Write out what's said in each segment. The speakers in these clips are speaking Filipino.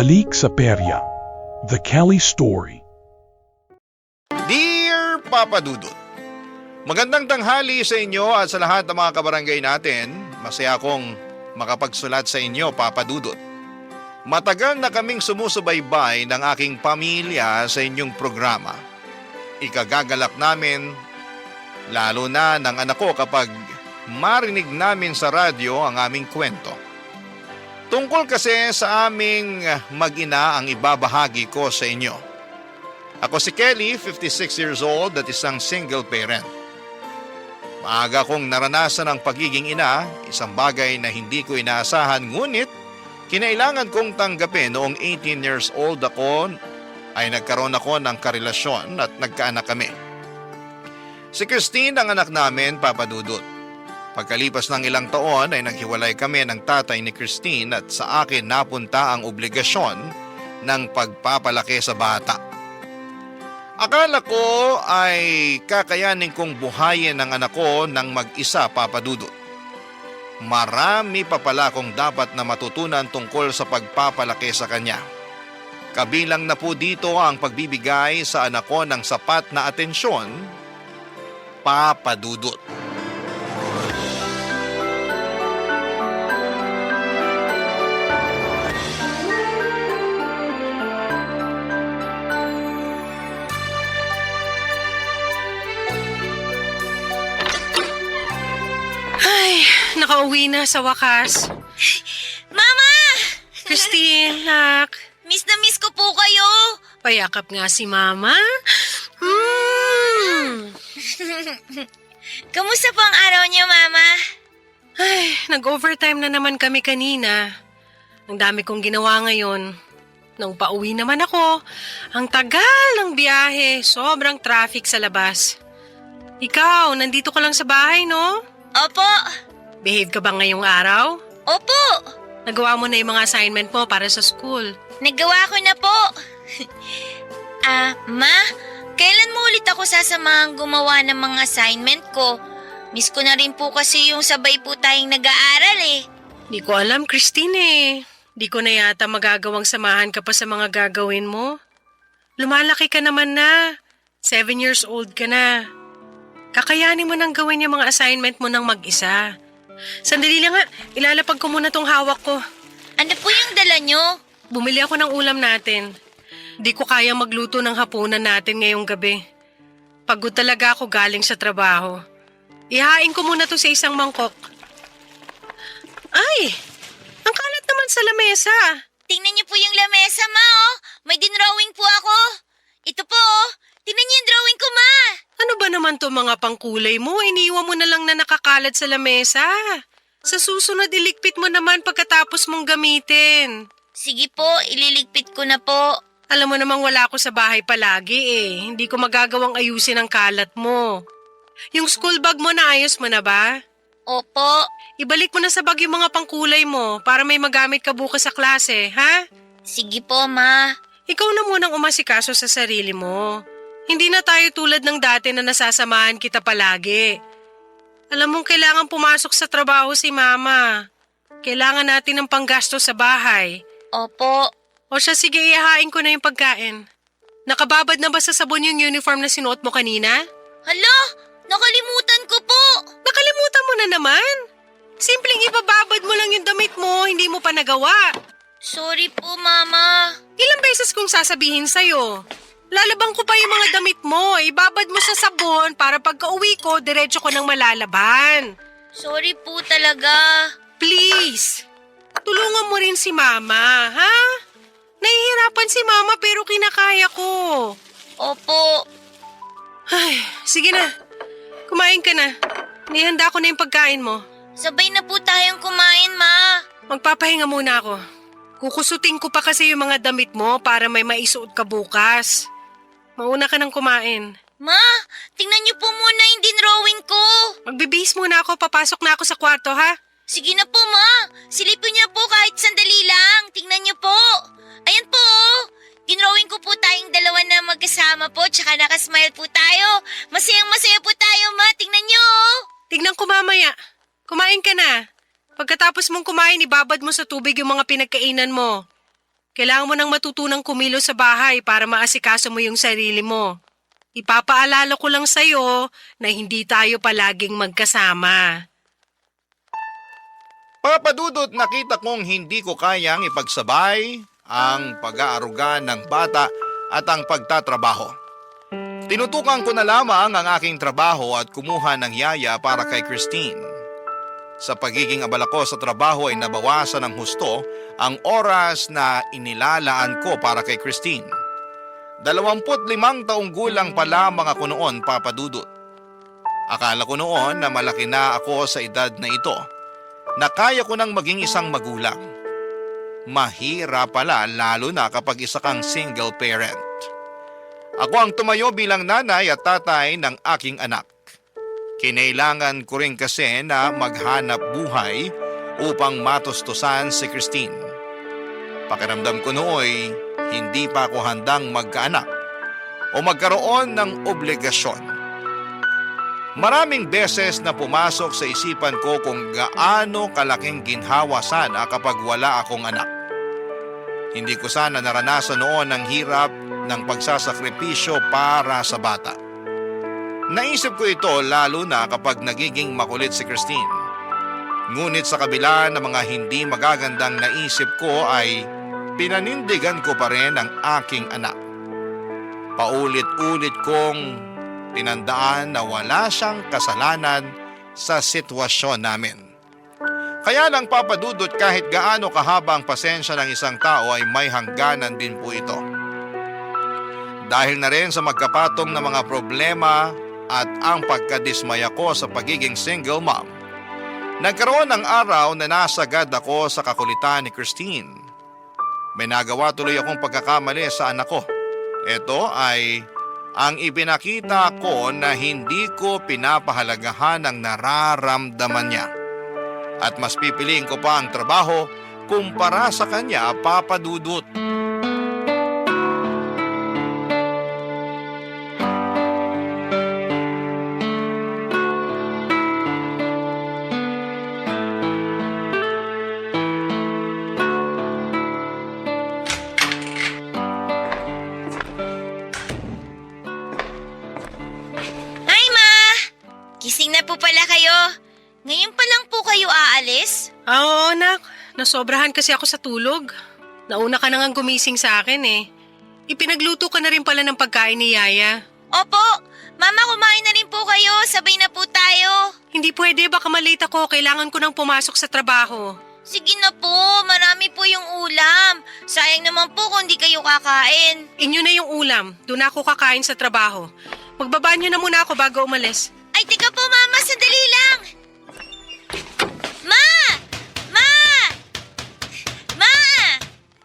Balik sa Perya, The Kelly Story. Dear Papa Dudut, magandang tanghali sa inyo at sa lahat ng mga kabarangay natin. Masaya akong makapagsulat sa inyo, Papa Dudut. Matagal na kaming sumusubaybay ng aking pamilya sa inyong programa. Ikagagalak namin, lalo na ng anak ko kapag marinig namin sa radyo ang aming kwento. Tungkol kasi sa aming mag-ina ang ibabahagi ko sa inyo. Ako si Kelly, 56 years old at isang single parent. Maaga kong naranasan ang pagiging ina, isang bagay na hindi ko inaasahan, ngunit kinailangan kong tanggapin. Noong 18 years old ako ay nagkaroon ako ng karelasyon at nagkaanak kami. Si Christine ang anak namin, Papa Dudut. Pagkalipas ng ilang taon ay naghiwalay kami ng tatay ni Christine at sa akin napunta ang obligasyon ng pagpapalaki sa bata. Akala ko ay kakayanin kong buhayin ang anak ko ng mag-isa, Papa Dudut. Marami pa pala akong dapat na matutunan tungkol sa pagpapalaki sa kanya. Kabilang na po dito ang pagbibigay sa anak ko ng sapat na atensyon, Papa Dudut. Nakauwi na sa wakas. Mama! Christine, nak. Miss na miss ko po kayo. Payakap nga si Mama. Kamusta po ang araw niyo, Mama? Ay, nag-overtime na naman kami kanina. Ang dami kong ginawa ngayon. Nung pauwi naman ako, ang tagal ng biyahe, sobrang traffic sa labas. Ikaw, nandito ka lang sa bahay, no? Opo. Behave ka ba ngayong araw? Opo. Nagawa mo na yung mga assignment mo para sa school. Nagawa ko na po. Ma, kailan mo ulit ako sasamahang gumawa ng mga assignment ko? Miss ko na rin po kasi yung sabay po tayong nag-aaral eh. Di ko alam, Christine eh. Di ko na yata magagawang samahan ka pa sa mga gagawin mo. Lumalaki ka naman na. 7 years old ka na. Kakayanin mo nang gawin yung mga assignment mo ng mag-isa. Sandali lang nga, ilalapag ko muna tong hawak ko. Ano po yung dala nyo? Bumili ako ng ulam natin. Di ko kaya magluto ng hapunan natin ngayong gabi. Pagod talaga ako galing sa trabaho. Ihain ko muna to sa isang mangkok. Ay! Ang kalat naman sa lamesa. Tingnan niyo po yung lamesa, Ma, oh. May dinrawing po ako. Ito po, oh. Tingnan niyo yung drawing ko, Ma. Ano ba naman to mga pangkulay mo? Iniwan mo na lang na nakakalat sa lamesa. Sa susunod, iligpit mo naman pagkatapos mong gamitin. Sige po, ililigpit ko na po. Alam mo namang wala ako sa bahay palagi eh. Hindi ko magagawang ayusin ang kalat mo. Yung school bag mo, naayos mo na ba? Opo. Ibalik mo na sa bag yung mga pangkulay mo para may magamit ka bukas sa klase, ha? Sige po, Ma. Ikaw na munang umasikaso sa sarili mo. Hindi na tayo tulad ng dati na nasasamahan kita palagi. Alam mong kailangan pumasok sa trabaho si Mama. Kailangan natin ng panggasto sa bahay. Opo. O siya, sige, ihahain ko na yung pagkain. Nakababad na ba sa sabon yung uniform na sinuot mo kanina? Hala, nakalimutan ko po. Nakalimutan mo na naman. Simpleng ibababad mo lang yung damit mo, hindi mo pa nagawa. Sorry po, Mama. Ilang beses kong sasabihin sa'yo. Lalabang ko pa yung mga damit mo. Ibabad mo sa sabon para pagka-uwi ko, diretso ko nang malalaban. Sorry po talaga. Please, tulungan mo rin si Mama, ha? Nahihirapan si Mama pero kinakaya ko. Opo. Ay, sige na. Kumain ka na. Nihanda ko na yung pagkain mo. Sabay na po tayong kumain, Ma. Magpapahinga muna ako. Kukusutin ko pa kasi yung mga damit mo para may maisuot ka bukas. Mauna ka nang kumain. Ma, tingnan niyo po muna yung dinrawing ko. Magbibihis muna ako, papasok na ako sa kwarto, ha? Sige na po, Ma. Silipin niyo po kahit sandali lang. Tingnan niyo po. Ayan po. Dinrawing ko po tayong dalawa na magkasama po, tsaka nakasmile po tayo. Masayang-masaya po tayo, Ma. Tingnan niyo. Tignan ko mamaya. Kumain ka na. Pagkatapos mong kumain, ibabad mo sa tubig yung mga pinagkainan mo. Kailangan mo nang matutunang kumilos sa bahay para maasikaso mo yung sarili mo. Ipapaalala ko lang sa'yo na hindi tayo palaging magkasama. Papadudot, nakita kong hindi ko kayang ipagsabay ang pag-aaruga ng bata at ang pagtatrabaho. Tinutukan ko na lamang ang aking trabaho at kumuha ng yaya para kay Christine. Sa pagiging abala ko sa trabaho ay nabawasan ng husto ang oras na inilalaan ko para kay Christine. 25 taong gulang pa lamang ako noon, Papadudot. Akala ko noon na malaki na ako sa edad na ito, na kaya ko nang maging isang magulang. Mahirap pala lalo na kapag isa kang single parent. Ako ang tumayo bilang nanay at tatay ng aking anak. Kinailangan ko rin kasi na maghanap buhay upang matustusan si Christine. Pakiramdam ko nooy hindi pa ako handang magkaanak o magkaroon ng obligasyon. Maraming beses na pumasok sa isipan ko kung gaano kalaking ginhawa sana kapag wala akong anak. Hindi ko sana naranasan noon ang hirap ng pagsasakripisyo para sa bata. Naisip ko ito lalo na kapag nagiging makulit si Christine. Ngunit sa kabila ng mga hindi magagandang naisip ko ay pinanindigan ko pa rin ang aking anak. Paulit-ulit kong tinandaan na wala siyang kasalanan sa sitwasyon namin. Kaya lang, Papadudot, kahit gaano kahaba ang pasensya ng isang tao ay may hangganan din po ito. Dahil na rin sa magkapatong na mga problema at ang pagkadismaya ko sa pagiging single mom, nagkaroon ng araw na nasagad ako sa kakulitan ni Christine. May nagawa tuloy akong pagkakamali sa anak ko. Ito ay ang ipinakita ko na hindi ko pinapahalagahan ang nararamdaman niya. At mas pipiliin ko pa ang trabaho kumpara sa kanya, Papadudot. Hi, Ma! Gising na po pala kayo. Ngayon pa lang po kayo aalis? Oo, anak. Nasobrahan kasi ako sa tulog. Nauna ka na ngang gumising sa akin eh. Ipinagluto ka na rin pala ng pagkain ni Yaya. Opo! Mama, kumain na rin po kayo. Sabay na po tayo. Hindi pwede, baka malate ako. Kailangan ko nang pumasok sa trabaho. Sige na po, marami po yung ulam. Sayang naman po kung di kayo kakain. Inyo na yung ulam. Doon ako kakain sa trabaho. Magbabanyo na muna ako bago umalis. Ay, tika po, Mama, sandali lang. Ma! Ma! Ma!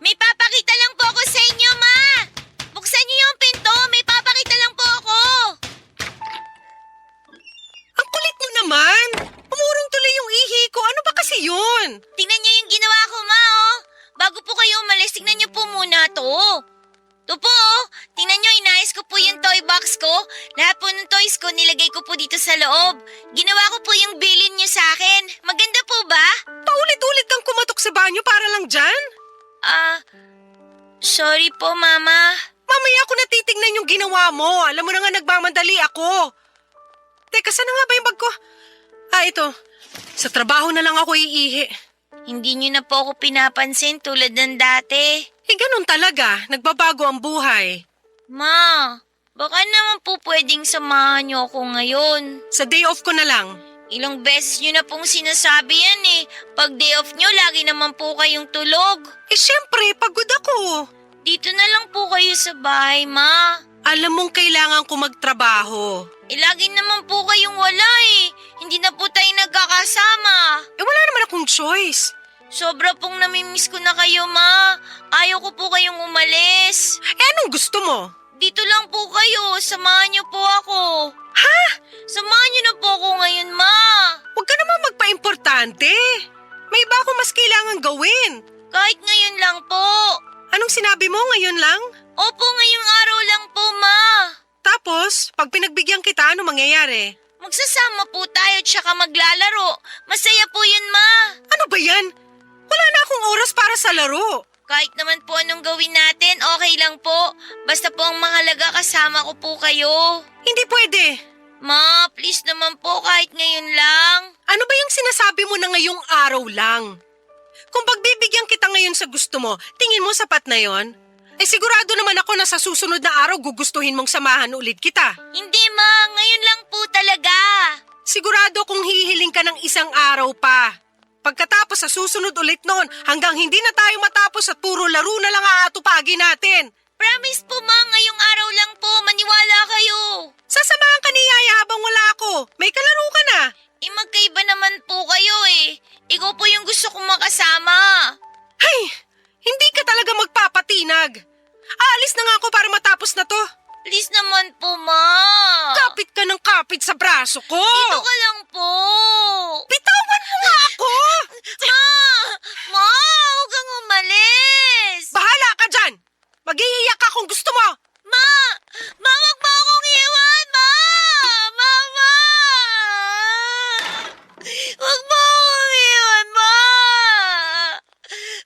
May papakita lang po ako sa inyo, Ma! Buksan niyo yung pinto, may papakita lang po ako. Ang kulit mo naman! Umurong tuloy yung ihi ko. Ano ba kasi yun? Tingnan niyo yung ginawa ko, Ma, oh. Bago po kayo umalis, tingnan niyo po muna to. Ito po, oh. Tingnan niyo, inayos ko po yung toy box ko. Lahat po ng toys ko, nilagay ko po dito sa loob. Ginawa ko po yung bilin niyo sa akin. Maganda po ba? Paulit-ulit kang kumatok sa banyo para lang dyan? Sorry po, Mama. Mamaya ako natitignan yung ginawa mo. Alam mo na nga nagmamadali ako. Teka, saan na nga ba yung bag ko? Ito. Sa trabaho na lang ako iihi. Hindi niyo na po ako pinapansin tulad ng dati. Ganun talaga. Nagbabago ang buhay. Ma, baka naman po pwedeng samahan niyo ako ngayon. Sa day off ko na lang. Ilang beses niyo na pong sinasabi yan eh. Pag day off niyo, lagi naman po kayong tulog. Syempre, pagod ako. Dito na lang po kayo sa bahay, Ma. Alam mong kailangan ko magtrabaho. Lagi naman po kayong wala eh. Hindi na po tayo nagkakasama. Wala naman akong choice. Sobra pong namimiss ko na kayo, Ma. Ayaw ko po kayong umalis. Anong gusto mo? Dito lang po kayo. Samahan niyo po ako. Ha? Samahan niyo na po ako ngayon, Ma. Huwag ka naman magpa-importante. May iba akong mas kailangan gawin. Kahit ngayon lang po. Anong sinabi mo ngayon lang? Opo, ngayong araw lang po, Ma. Tapos, pag pinagbigyan kita, ano mangyayari? Magsasama po tayo tsaka maglalaro. Masaya po yun, Ma. Ano ba yan? Wala na akong oras para sa laro. Kahit naman po anong gawin natin, okay lang po. Basta po ang mahalaga kasama ko po kayo. Hindi pwede. Ma, please naman po kahit ngayon lang. Ano ba yung sinasabi mo na ngayong araw lang? Kung pagbibigyan kita ngayon sa gusto mo, tingin mo sapat na yon? Sigurado naman ako na sa susunod na araw gugustuhin mong samahan ulit kita. Hindi ma, ngayon lang po talaga. Sigurado kung hihiling ka ng isang araw pa. Pagkatapos sa susunod ulit noon, hanggang hindi na tayo matapos at puro laro na lang aatupagin natin. Promise po ma, ngayong araw lang po, maniwala kayo. Sasamahan ka ni Yaya habang wala ako. May kalaro ka na. Magkaiba naman po kayo eh. Ikaw po yung gusto kong makasama. Ay, hindi ka talaga magpapatinag. Aalis na nga ako para matapos na to. Please naman po ma. Kapit ka ng kapit sa braso ko. Dito ka lang po. Bitawan mo nga ako. Ma, huwag kang umalis. Bahala ka dyan. Mag-iiyak ka kung gusto mo. Ma, wag mo akong iwan, ma. Mama. Wag mo akong iwan, ma.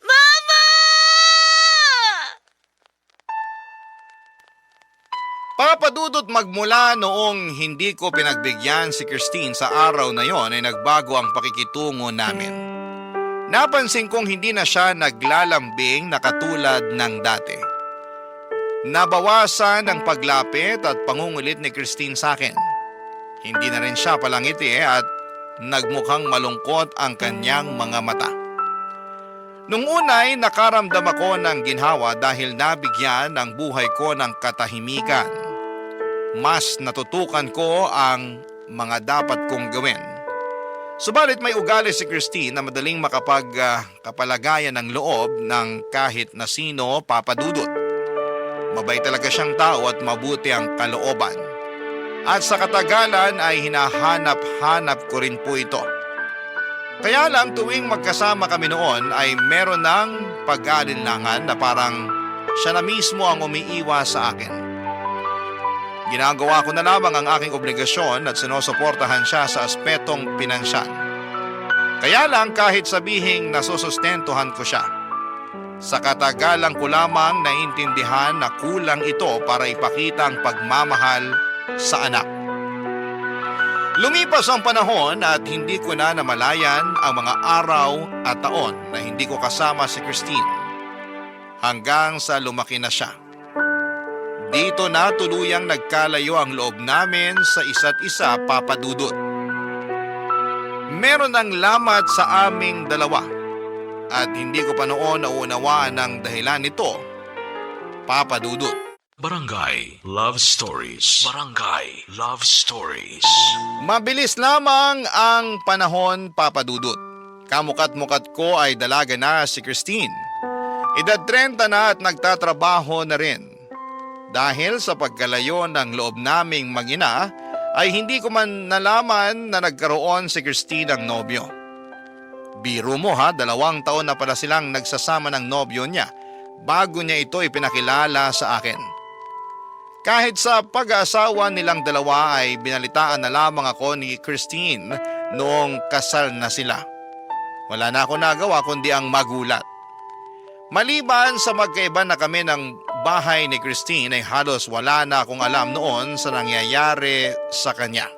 Mama. Papadudot magmula noong hindi ko pinagbigyan si Christine sa araw na yon ay nagbago ang pakikitungo namin. Napansin kong hindi na siya naglalambing na katulad ng dati. Nabawasan ang paglapit at pangungulit ni Christine sa akin. Hindi na rin siya palangiti at nagmukhang malungkot ang kanyang mga mata. Nung unay nakaramdam ako ng ginhawa dahil nabigyan ang buhay ko ng katahimikan. Mas natutukan ko ang mga dapat kong gawin. Subalit may ugali si Christine na madaling makapagkapalagayan ng loob ng kahit na sino, papadudot. Mabait talaga siyang tao at mabuti ang kalooban. At sa katagalan ay hinahanap-hanap ko rin po ito. Kaya lang tuwing magkasama kami noon ay meron ng pag-aalinlangan na parang siya na mismo ang umiiwas sa akin. Ginagawa ko na lamang ang aking obligasyon at sinusuportahan siya sa aspetong pinansyal. Kaya lang kahit sabihing nasusustentuhan ko siya, sa katagalan ko lamang naintindihan na kulang ito para ipakita ang pagmamahal sa anak. Lumipas ang panahon at hindi ko na namalayan ang mga araw at taon na hindi ko kasama si Christine hanggang sa lumaki na siya. Dito na tuluyang nagkalayo ang loob namin sa isa't isa, papadudot. Meron ng lamat sa aming dalawa at hindi ko pa noon naunawaan ang dahilan nito, papadudot. Barangay Love Stories. Barangay Love Stories. Mabilis lamang ang panahon, papadudot. Kamukat-mukat ko ay dalaga na si Christine. Edad 30 na at nagtatrabaho na rin. Dahil sa pagkalayo ng loob naming mag-ina, ay hindi ko man nalaman na nagkaroon si Christine ng nobyo. Biro mo ha, 2 taon na pala silang nagsasama ng nobyo niya bago niya ito ipinakilala sa akin. Kahit sa pag-aasawa nilang dalawa ay binalitaan na lamang ako ni Christine noong kasal na sila. Wala na ako nagawa kundi ang magulat. Maliban sa magkaiba na kami ng bahay ni Christine ay halos wala na akong alam noon sa nangyayari sa kanya.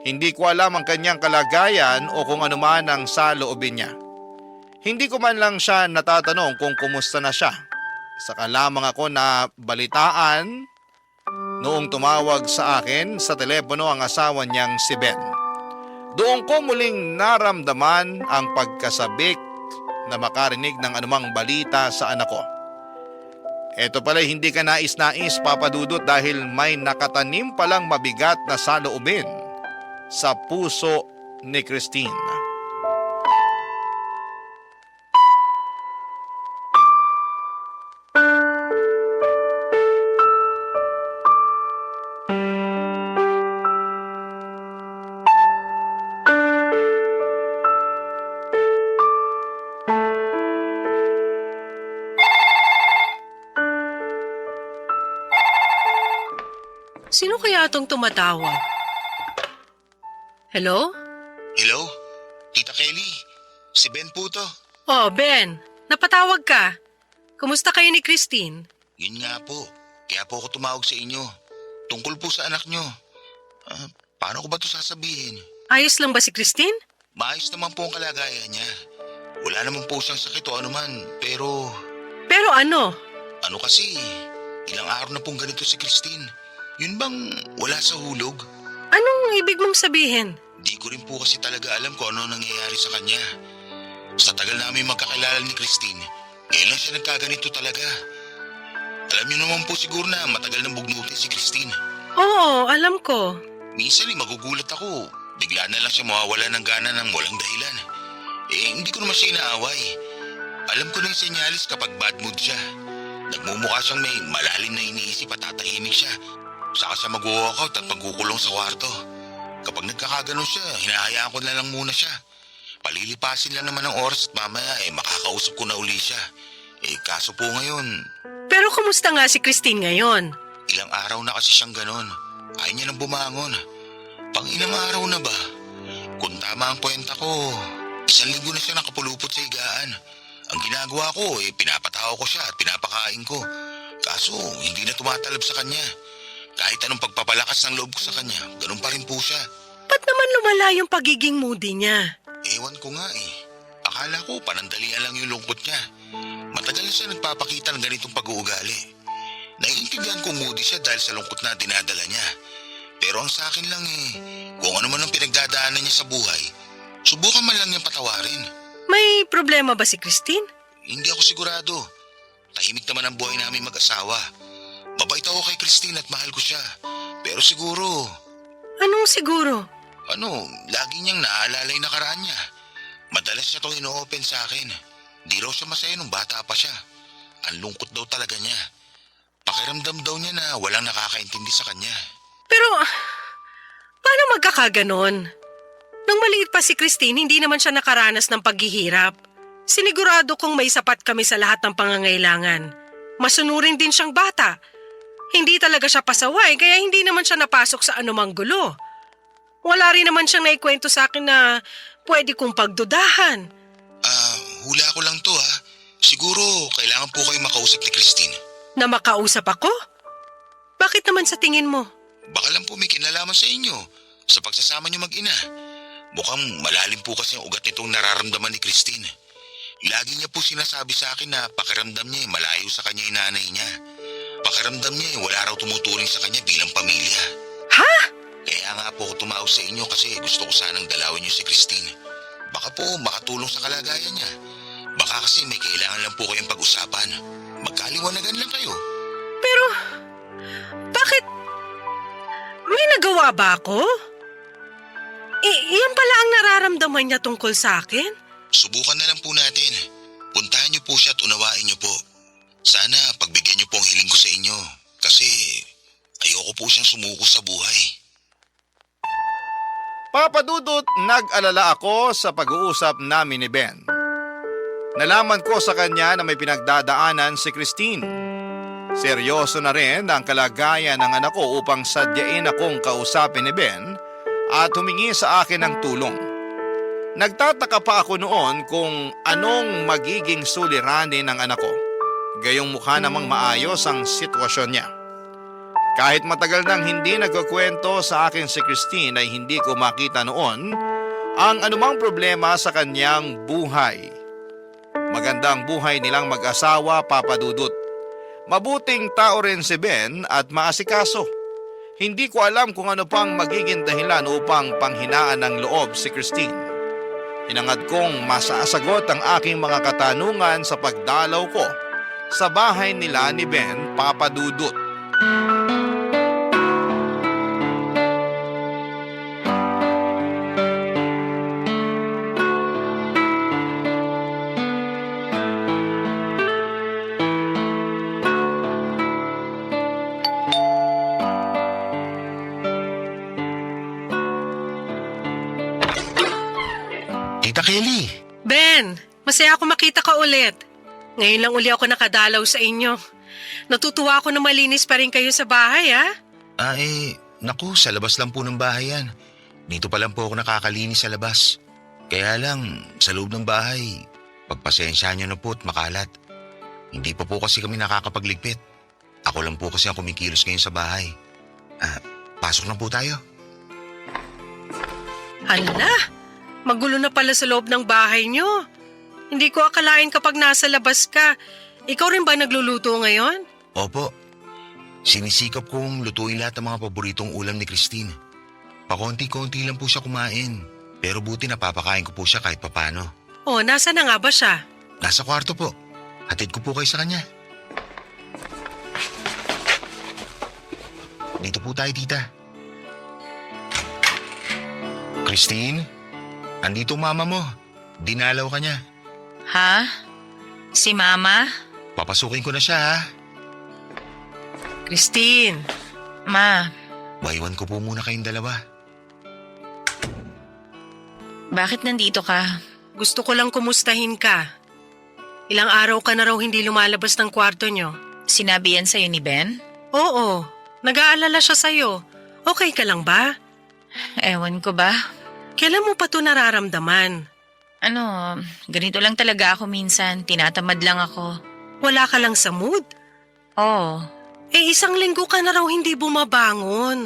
Hindi ko alam ang kanyang kalagayan o kung ano man ang saloobin niya. Hindi ko man lang siya natatanong kung kumusta na siya. Saka lamang ako na balitaan noong tumawag sa akin sa telepono ang asawa niyang si Ben. Doon ko muling naramdaman ang pagkasabik na makarinig ng anumang balita sa anak ko. Ito pala hindi ka nais-nais, papadudot, dahil may nakatanim palang mabigat na saloobin sa puso ni Christine. Sino kaya itong tumatawag? Hello? Hello? Tita Kelly, si Ben po to. Oh, Ben. Napatawag ka. Kumusta kayo ni Christine? Yun nga po. Kaya po ako tumawag sa inyo. Tungkol po sa anak nyo. Paano ko ba ito sasabihin? Ayos lang ba si Christine? Maayos naman po ang kalagayan niya. Wala naman po siyang sakit o anuman. Pero Pero ano? ano kasi, ilang araw na pong ganito si Christine. Yun bang wala sa hulog? Anong ibig mong sabihin? Di ko rin po kasi talaga alam kung ano nangyayari sa kanya. Sa tagal namin magkakilala ni Christine, ngayon lang siya nagkaganito talaga. Alam niyo naman po siguro na matagal nang bugnutin si Christine. Oo, alam ko. Minsan magugulat ako. Bigla na lang siya mawawala ng gana ng walang dahilan. Hindi ko naman siya inaaway. Alam ko na yung senyalis kapag bad mood siya. Nagmumukha siyang may malalim na iniisip at tatahimik siya. Saka siya mag-walkout at magkukulong sa kwarto. Kapag nagkakaganon siya, hinahayaan ko na lang muna siya. Palilipasin lang naman ang oras at mamaya makakausap ko na uli siya. Kaso po ngayon, Pero kumusta nga si Christine ngayon? ilang araw na kasi siyang ganon. Ayaw niya nang bumangon. Pang ilang araw na ba? Kung tama ang kwenta ko, 1 linggo na siya nakapulupot sa higaan. Ang ginagawa ko, pinapatawa ko siya at pinapakain ko. Kaso, hindi na tumatalab sa kanya. Kahit anong pagpapalakas ng loob ko sa kanya, ganun pa rin po siya. Ba't naman lumala yung pagiging moody niya? Ewan ko nga Akala ko panandalian lang yung lungkot niya. Matagal na siya nagpapakita ng ganitong pag-uugali. Naiintindihan kong moody siya dahil sa lungkot na dinadala niya. Pero ang sa akin lang kung ano man ang pinagdadaanan niya sa buhay, subukan man lang niyang patawarin. May problema ba si Christine? Hindi ako sigurado. Tahimik naman ang buhay namin mag-asawa. Mabait ako kay Christine at mahal ko siya. Pero siguro, Anong siguro? lagi niyang naaalala yung nakaraan niya. Madalas niya itong ino-open sa akin. Di raw siya masaya nung bata pa siya. Ang lungkot daw talaga niya. Pakiramdam daw niya na walang nakakaintindi sa kanya. Pero, paano magkakaganon? Nung maliit pa si Christine, hindi naman siya nakaranas ng paghihirap. Sinigurado kong may sapat kami sa lahat ng pangangailangan. Masunurin din siyang bata. Hindi talaga siya pasaway, kaya hindi naman siya napasok sa anumang gulo. Wala rin naman siyang naikwento sa akin na pwede kong pagdudahan. Hula ko lang to Siguro kailangan po kayo makausap ni Christine. Na makausap ako? Bakit naman sa tingin mo? Baka lang po may kinalaman sa inyo sa pagsasama niyo mag-ina. Mukhang malalim po kasi ang ugat nitong nararamdaman ni Christine. Lagi niya po sinasabi sa akin na pakiramdam niya malayo sa kanya yung nanay niya. Pakiramdam niya wala raw tumuturing sa kanya bilang pamilya. Ha? Kaya nga po ako tumawag sa inyo kasi gusto ko sanang dalawin niyo si Christine. Baka po makatulong sa kalagayan niya. Baka kasi may kailangan lang po kayong pag-usapan. Magkaliwanagan lang kayo. Pero, bakit? May nagawa ba ako? Iyan pala ang nararamdaman niya tungkol sa akin? Subukan na lang po natin. Puntahan niyo po siya at unawain niyo po. Sana pagbigyan niyo po ang hiling ko sa inyo. Kasi ayoko po siyang sumuko sa buhay. Papa Dudut, nag-alala ako sa pag-uusap namin ni Ben. Nalaman ko sa kanya na may pinagdadaanan si Christine. Seryoso na rin ang kalagayan ng anak ko upang sadyain akong kausapin ni Ben at humingi sa akin ng tulong. Nagtataka pa ako noon kung anong magiging suliranin ng anak ko. Gayong mukha namang maayos ang sitwasyon niya. Kahit matagal nang hindi nagkukwento sa akin si Christine ay hindi ko makita noon ang anumang problema sa kanyang buhay. Maganda ang buhay nilang mag-asawa, Papa Dudut. Mabuting tao rin si Ben at maasikaso. Hindi ko alam kung ano pang magiging dahilan upang panghinaan ng loob si Christine. Hinangad kong masasagot ang aking mga katanungan sa pagdalaw ko sa bahay nila ni Ben, Papa Dudut. Tita Kelly, Ben, masaya ako makita ka ulit. Ngayon lang uli ako nakadalaw sa inyo. Natutuwa ako na malinis pa rin kayo sa bahay, ha? naku, sa labas lang po ng bahay yan. Dito pa lang po ako nakakalinis sa labas. Kaya lang, sa loob ng bahay, pagpasensya niyo na po at makalat. Hindi pa po kasi kami nakakapagligpit. Ako lang po kasi ang kumikilos ngayon sa bahay. Pasok na po tayo. Hala, magulo na pala sa loob ng bahay nyo. Hindi ko akalain kapag nasa labas ka. Ikaw rin ba nagluluto ngayon? Opo. Sinisikap kong lutuin lahat ng mga paboritong ulam ni Christine. Pakonti-konti lang po siya kumain. Pero buti napapakain ko po siya kahit papano. Oh, nasa na nga ba siya? Nasa kwarto po. Hatid ko po kayo sa kanya. Dito po tayo, tita. Christine, andito mama mo. Dinalaw ka niya. Ha? Si Mama? Papasukin ko na siya, ha? Christine, Ma, Maiwan ko po muna kayong dalawa. bakit nandito ka? gusto ko lang kumustahin ka. Ilang araw ka na raw hindi lumalabas ng kwarto nyo. Sinabi yan sa'yo ni Ben? Oo, nag-aalala siya sa'yo. Okay ka lang ba? Ewan ko ba? Kailan mo pa to nararamdaman? Ano, ganito lang talaga ako minsan. Tinatamad lang ako. Wala ka lang sa mood? Oo. Eh, 1 linggo ka na raw hindi bumabangon.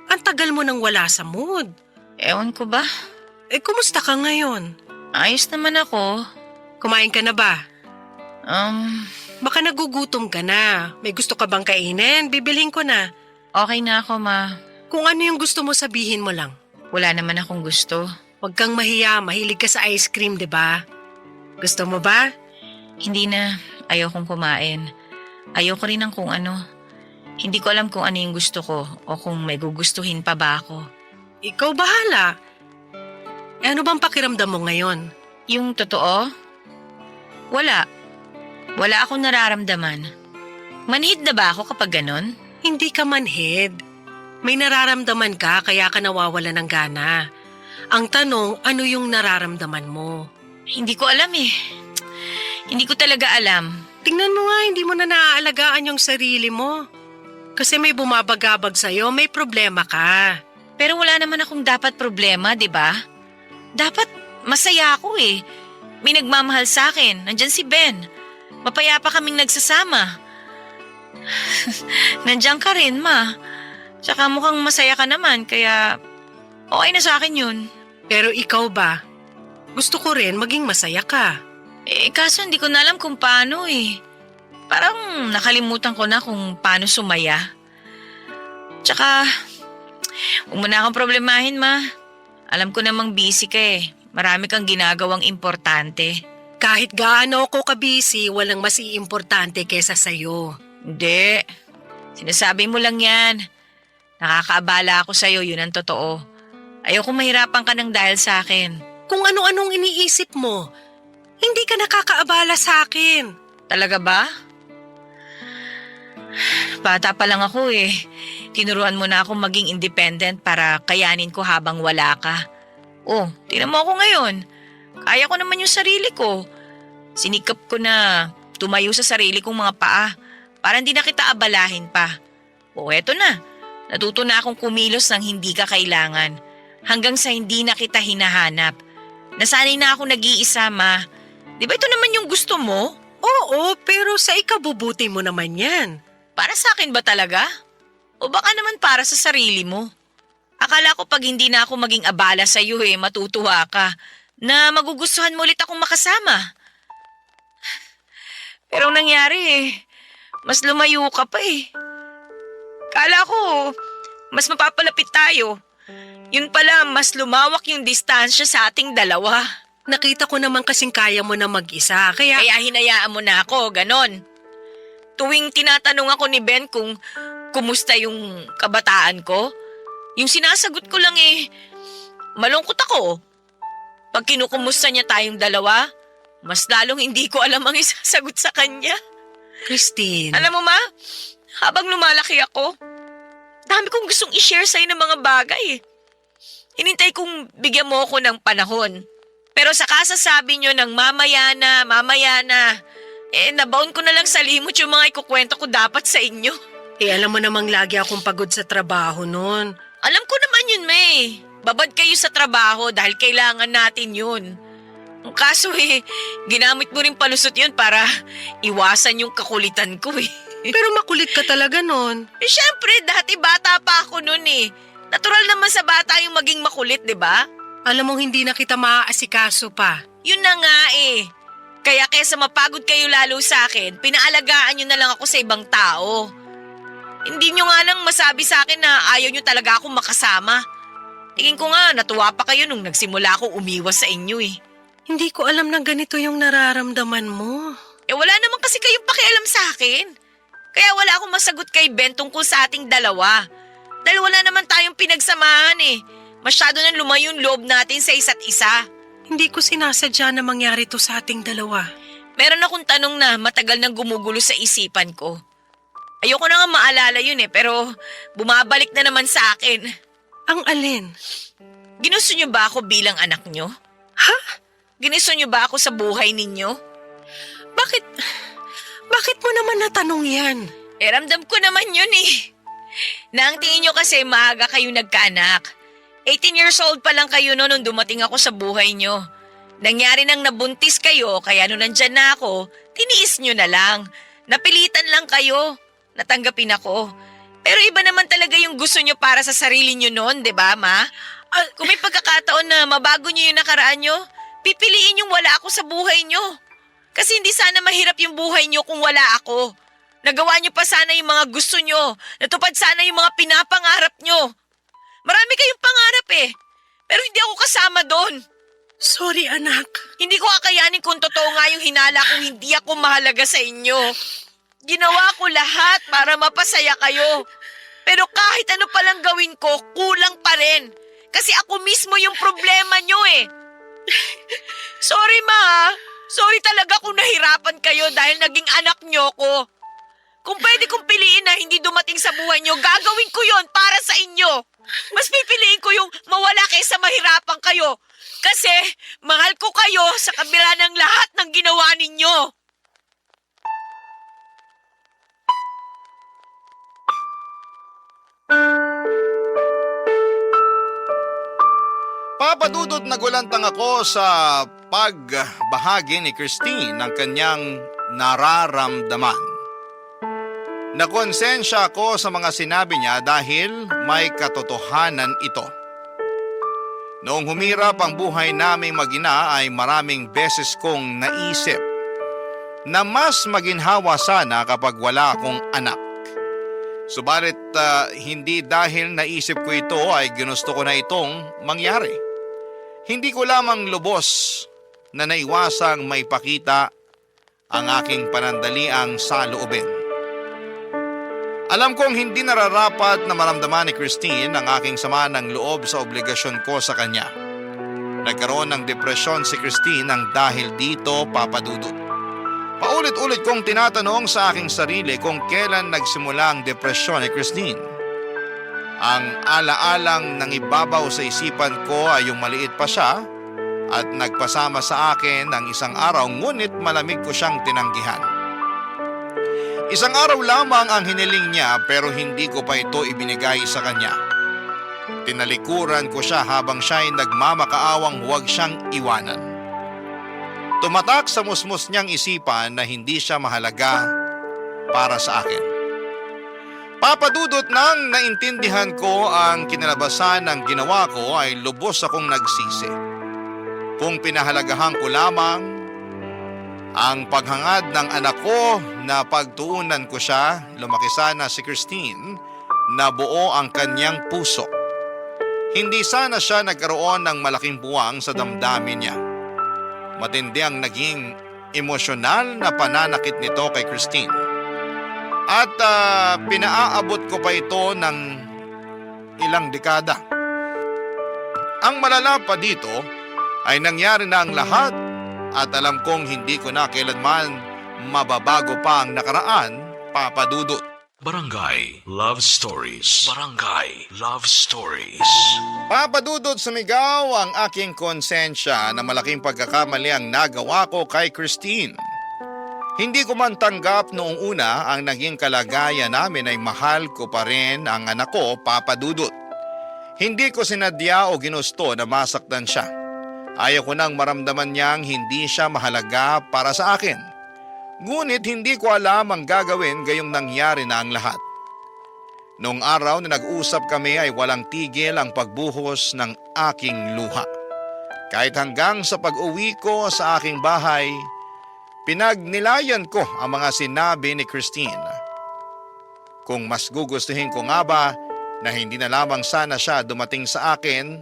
Ang tagal mo nang wala sa mood. Ewan ko ba? Eh, kumusta ka ngayon? Ayos naman ako. Kumain ka na ba? Baka nagugutom ka na. May gusto ka bang kainin? Bibilhin ko na. Okay na ako, Ma. Kung ano yung gusto mo, sabihin mo lang. Wala naman akong gusto. Huwag kang mahiya, mahilig ka sa ice cream, di ba? Gusto mo ba? Hindi na. Ayokong kumain. Ayoko rin ng kung ano. Hindi ko alam kung ano yung gusto ko o kung may gugustuhin pa ba ako. Ikaw bahala. Eh, ano bang pakiramdam mo ngayon? Yung totoo? Wala. Wala akong nararamdaman. Manhid na ba ako kapag ganon? Hindi ka manhid. May nararamdaman ka kaya ka nawawala ng gana. Ang tanong, ano yung nararamdaman mo? Hindi ko alam eh. Hindi ko talaga alam. Tingnan mo nga, hindi mo na naaalagaan yung sarili mo. Kasi may bumabagabag sa'yo, may problema ka. Pero wala naman akong dapat problema, di ba? Dapat masaya ako eh. May nagmamahal sa akin. Nandyan si Ben. Mapayapa kaming nagsasama. Nandyan ka rin, Ma. Tsaka mukhang masaya ka naman, kaya okay na sa akin yun. Pero ikaw ba? Gusto ko rin maging masaya ka. Eh, kaso hindi ko na alam kung paano eh. Parang nakalimutan ko na kung paano sumaya. Tsaka, huwag mo na akong problemahin, Ma. Alam ko namang busy ka eh. Marami kang ginagawang importante. Kahit gaano ako kabisi, walang mas iimportante kesa sa'yo. Hindi. Sinasabi mo lang yan. Nakakaabala ako sa'yo, yun ang totoo. Ayoko mahirapan ka ng dahil sa akin. Kung ano-anong iniisip mo, hindi ka nakakaabala sa akin. Talaga ba? Bata pa lang ako eh. Tinuruan mo na akong maging independent para kayanin ko habang wala ka. Oh, tingnan mo ako ngayon. Kaya ko naman yung sarili ko. Sinikap ko na tumayo sa sarili kong mga paa para hindi na kita abalahin pa. O eto na, natuto na akong kumilos ng hindi ka kailangan hanggang sa hindi na kita hinahanap. Nasanay na ako nag-iisa, Ma. Di ba ito naman yung gusto mo? Oo, pero sa ikabubuti mo naman yan. Para sa akin ba talaga? O baka naman para sa sarili mo? Akala ko pag hindi na ako maging abala sa iyo matutuwa ka na magugustuhan mo ulit akong makasama. Pero ang nangyari mas lumayo ka pa eh. Kala ko mas mapapalapit tayo. Yun pala mas lumawak yung distansya sa ating dalawa. Nakita ko naman kasing kaya mo na mag-isa, kaya Hinayaan mo na ako, ganon. Tuwing tinatanong ako ni Ben kung kumusta yung kabataan ko, yung sinasagot ko lang malungkot ako. Pag kinukumusta niya tayong dalawa, mas lalong hindi ko alam ang isasagot sa kanya. Christine, Alam mo, Ma, habang lumalaki ako, dami kong gustong i-share sa'yo ng mga bagay. Hinintay kong bigyan mo ako ng panahon. Pero sa kasasabi nyo ng mamaya na, nabaon ko na lang sa limot yung mga ikukwento ko dapat sa inyo. alam mo namang lagi akong pagod sa trabaho noon. Alam ko naman yun, May. Babad kayo sa trabaho dahil kailangan natin yun. Ang kaso ginamit mo rin palusot yun para iwasan yung kakulitan ko Pero makulit ka talaga nun. Siyempre, dati bata pa ako nun Natural naman sa bata yung maging makulit, di ba? Alam mong hindi na kita maaasikaso pa. Yun na nga Kaya kesa mapagod kayo lalo sa akin, pinaalagaan nyo na lang ako sa ibang tao. Hindi nyo nga lang masabi sa akin na ayaw nyo talaga akong makasama. Tingin ko nga, natuwa pa kayo nung nagsimula akong umiwas sa inyo Hindi ko alam na ganito yung nararamdaman mo. Wala naman kasi kayong pakialam sa akin. Kaya wala akong masagot kay Ben tungkol sa ating dalawa. Dahil wala naman tayong pinagsamahan Masyado nang lumayo yung loob natin sa isa't isa. Hindi ko sinasadya na mangyari to sa ating dalawa. Meron akong tanong na matagal nang gumugulo sa isipan ko. Ayoko na nga maalala yun pero bumabalik na naman sa akin. Ang alin? Ginusto niyo ba ako bilang anak niyo? Ha? Ginusto niyo ba ako sa buhay ninyo? Bakit mo naman natanong yan? Ramdam ko naman yun Na ang tingin niyo kasi maaga kayo nagkaanak. 18 years old pa lang kayo nung dumating ako sa buhay niyo. Nangyari nang nabuntis kayo kaya nung nandyan na ako, tiniis niyo na lang. Napilitan lang kayo. Natanggapin ako. Pero iba naman talaga yung gusto niyo para sa sarili niyo noon, di ba, Ma? Kung may pagkakataon na mabago niyo yung nakaraan niyo, pipiliin yung wala ako sa buhay niyo. Kasi hindi sana mahirap yung buhay niyo kung wala ako. Nagawa niyo pa sana yung mga gusto niyo. Natupad sana yung mga pinapangarap niyo. Marami kayong pangarap pero hindi ako kasama doon. Sorry, anak. Hindi ko kakayanin kung totoo nga yung hinala kung hindi ako mahalaga sa inyo. Ginawa ko lahat para mapasaya kayo. Pero kahit ano palang gawin ko, kulang pa rin. Kasi ako mismo yung problema nyo Sorry, Ma. Sorry talaga kung nahirapan kayo dahil naging anak nyo ko. Kung pwede kong piliin na hindi dumating sa buhay nyo, gagawin ko yon para sa inyo. Mas pipiliin ko yung mawala kaysa mahirapan kayo. Kasi mahal ko kayo sa kabila ng lahat ng ginawa ninyo. Papadudot nagulantang ako sa pagbahagi ni Christine ng kanyang nararamdaman. Nakonsensya ako sa mga sinabi niya dahil may katotohanan ito. Noong humirap ang buhay naming mag-ina ay maraming beses kong naisip na mas maginhawa sana kapag wala akong anak. Subalit hindi dahil naisip ko ito ay ginusto ko na itong mangyari. Hindi ko lamang lubos na naiwasang maipakita ang aking panandaliang saloobin. Alam kong hindi nararapat na maramdaman ni Christine ang aking sama ng loob sa obligasyon ko sa kanya. Nagkaroon ng depresyon si Christine nang dahil dito, Papadudot. Paulit-ulit kong tinatanong sa aking sarili kung kailan nagsimula ang depresyon ni Christine. Ang alaalang nangibabaw sa isipan ko ay yung maliit pa siya at nagpasama sa akin ng isang araw ngunit malamig ko siyang tinanggihan. Isang araw lamang ang hiniling niya pero hindi ko pa ito ibinigay sa kanya. Tinalikuran ko siya habang siya'y nagmamakaawang huwag siyang iwanan. Tumatak sa musmus niyang isipan na hindi siya mahalaga para sa akin. Papadudot nang naintindihan ko ang kinalabasan ng ginawa ko ay lubos akong nagsisi. Kung pinahalagahan ko lamang ang paghangad ng anak ko na pagtuunan ko siya, lumaki sana si Christine na buo ang kanyang puso. Hindi sana siya nagkaroon ng malaking buwang sa damdamin niya. Matindi ang naging emosyonal na pananakit nito kay Christine. At pinaaabot ko pa ito ng ilang dekada. Ang malala pa dito ay nangyari na ang lahat at alam kong hindi ko na kailanman mababago pa ang nakaraan, Papadudot. Barangay Love Stories. Barangay Love Stories. Papadudot, sumigaw ang aking konsensya na malaking pagkakamali ang nagawa ko kay Christine. Hindi ko man tanggap noong una ang naging kalagayan namin ay mahal ko pa rin ang anak ko, Papadudot. Hindi ko sinadya o ginusto na masaktan siya. Ayaw ko nang maramdaman niyang hindi siya mahalaga para sa akin. Ngunit hindi ko alam ang gagawin gayong nangyari na ang lahat. Noong araw na nag-usap kami ay walang tigil ang pagbuhos ng aking luha. Kahit hanggang sa pag-uwi ko sa aking bahay, pinagnilayan ko ang mga sinabi ni Christine. Kung mas gugustuhin ko nga ba na hindi na lamang sana siya dumating sa akin,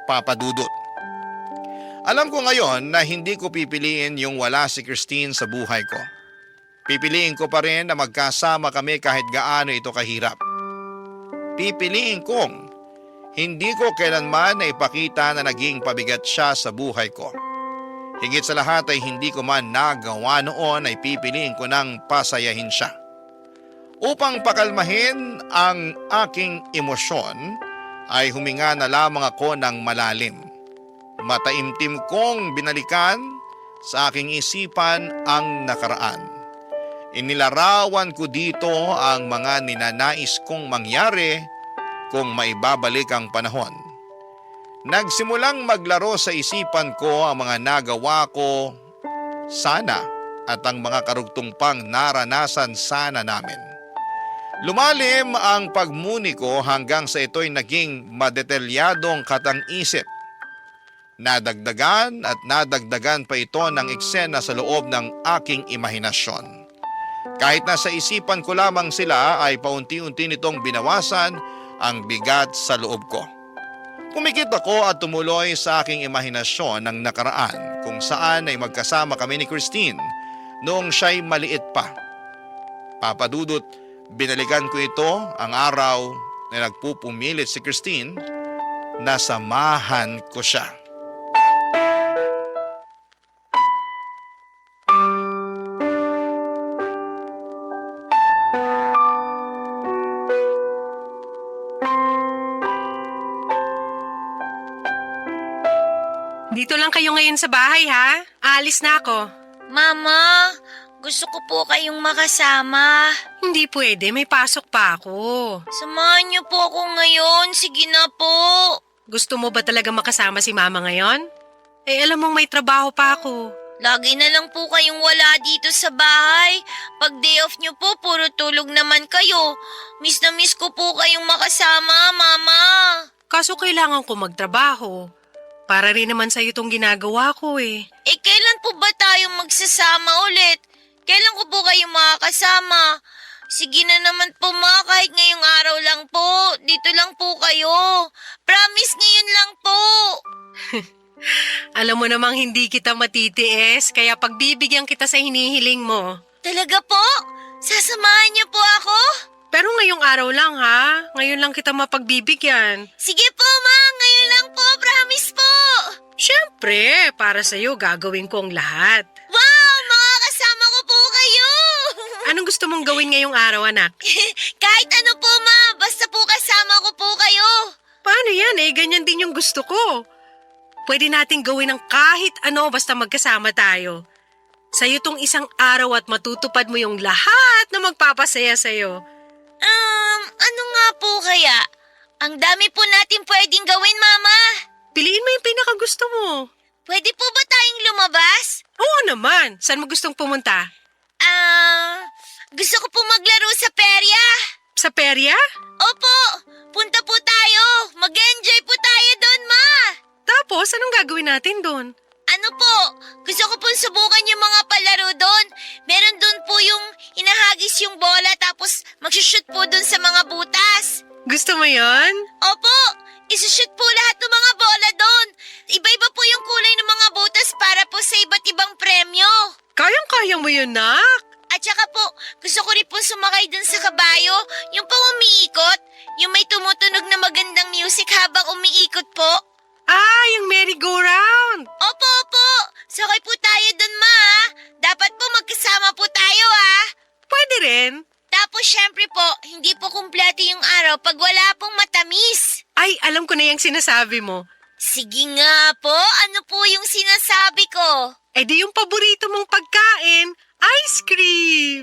Papa Dudut. Alam ko ngayon na hindi ko pipiliin yung wala si Christine sa buhay ko. Pipiliin ko pa rin na magkasama kami kahit gaano ito kahirap. Pipiliin kong hindi ko kailanman na ipakita na naging pabigat siya sa buhay ko. Higit sa lahat ay hindi ko man nagawa noon ay pipiliin ko nang pasayahin siya. Upang pakalmahin ang aking emosyon ay huminga na lamang ako ng malalim. Mataimtim kong binalikan sa aking isipan ang nakaraan. Inilarawan ko dito ang mga ninanais kong mangyari kung maibabalik ang panahon. Nagsimulang maglaro sa isipan ko ang mga nagawa ko sana at ang mga karugtong pang naranasan sana namin. Lumalim ang pagmuni ko hanggang sa ito'y naging madetalyadong katang-isip. Nadagdagan at nadagdagan pa ito ng eksena sa loob ng aking imahinasyon. Kahit nasa isipan ko lamang sila ay paunti-unti nitong binawasan ang bigat sa loob ko. Pumikit ako at tumuloy sa aking imahinasyon ng nakaraan kung saan ay magkasama kami ni Christine noong siya'y maliit pa. Papa Dudut, binalikan ko ito ang araw na nagpupumilit si Christine na samahan ko siya. Dito lang kayo ngayon sa bahay ha? Aalis na ako. Mama, gusto ko po kayong makasama. Hindi pwede, may pasok pa ako. Samahan niyo po ako ngayon. Sige na po. Gusto mo ba talaga makasama si Mama ngayon? Eh alam mong may trabaho pa ako. Lagi na lang po kayong wala dito sa bahay. Pag day off niyo po, puro tulog naman kayo. Miss na miss ko po kayong makasama, Mama. Kaso kailangan ko magtrabaho. Para rin naman sa'yo itong ginagawa ko eh. Eh, kailan po ba tayo magsasama ulit? Kailan ko po kayo makakasama? Sige na naman po ma, kahit ngayong araw lang po. Dito lang po kayo. Promise ngayon lang po. Alam mo namang hindi kita matitiis, kaya pagbibigyan kita sa hinihiling mo. Talaga po? Sasamahan niyo po ako? Pero ngayong araw lang ha, ngayon lang kita mapagbibigyan. Sige po ma, ngayon lang po, promise po. Siyempre, para sa'yo gagawin ko ang lahat. Wow, makakasama ko po kayo. Anong gusto mong gawin ngayong araw, anak? Kahit ano po ma, basta po kasama ko po kayo. Paano yan eh? Ganyan din yung gusto ko. Pwede nating gawin ng kahit ano basta magkasama tayo. Sa'yo tong isang araw at matutupad mo yung lahat na magpapasaya sa'yo. Ano nga po kaya? Ang dami po natin pwedeng gawin, Mama. Piliin mo yung pinakagusto mo. Pwede po ba tayong lumabas? Oo naman. Saan mo gustong pumunta? Gusto ko po maglaro sa perya. Sa perya? Opo, punta po tayo. Mag-enjoy po tayo doon, Ma. Tapos, anong gagawin natin doon? Ano po, gusto ko pong subukan yung mga palaro doon. Meron doon po yung hinahagis yung bola tapos magsushoot po doon sa mga butas. Gusto mo yon? Opo, isushoot po lahat ng mga bola doon. Iba-iba po yung kulay ng mga butas para po sa iba't ibang premyo. Kayang-kaya mo yun, nak. At saka po, gusto ko rin po sumakay doon sa kabayo, yung pang umiikot, yung may tumutunog na magandang music habang umiikot po. Yung merry-go-round. Opo, opo. Sakay po tayo dun, Ma. Dapat po magkasama po tayo, ha? Pwede rin. Tapos, syempre po, hindi po kumpleto yung araw pag wala pong matamis. Ay, alam ko na yung sinasabi mo. Sige nga po, ano po yung sinasabi ko? Eh di yung paborito mong pagkain, ice cream.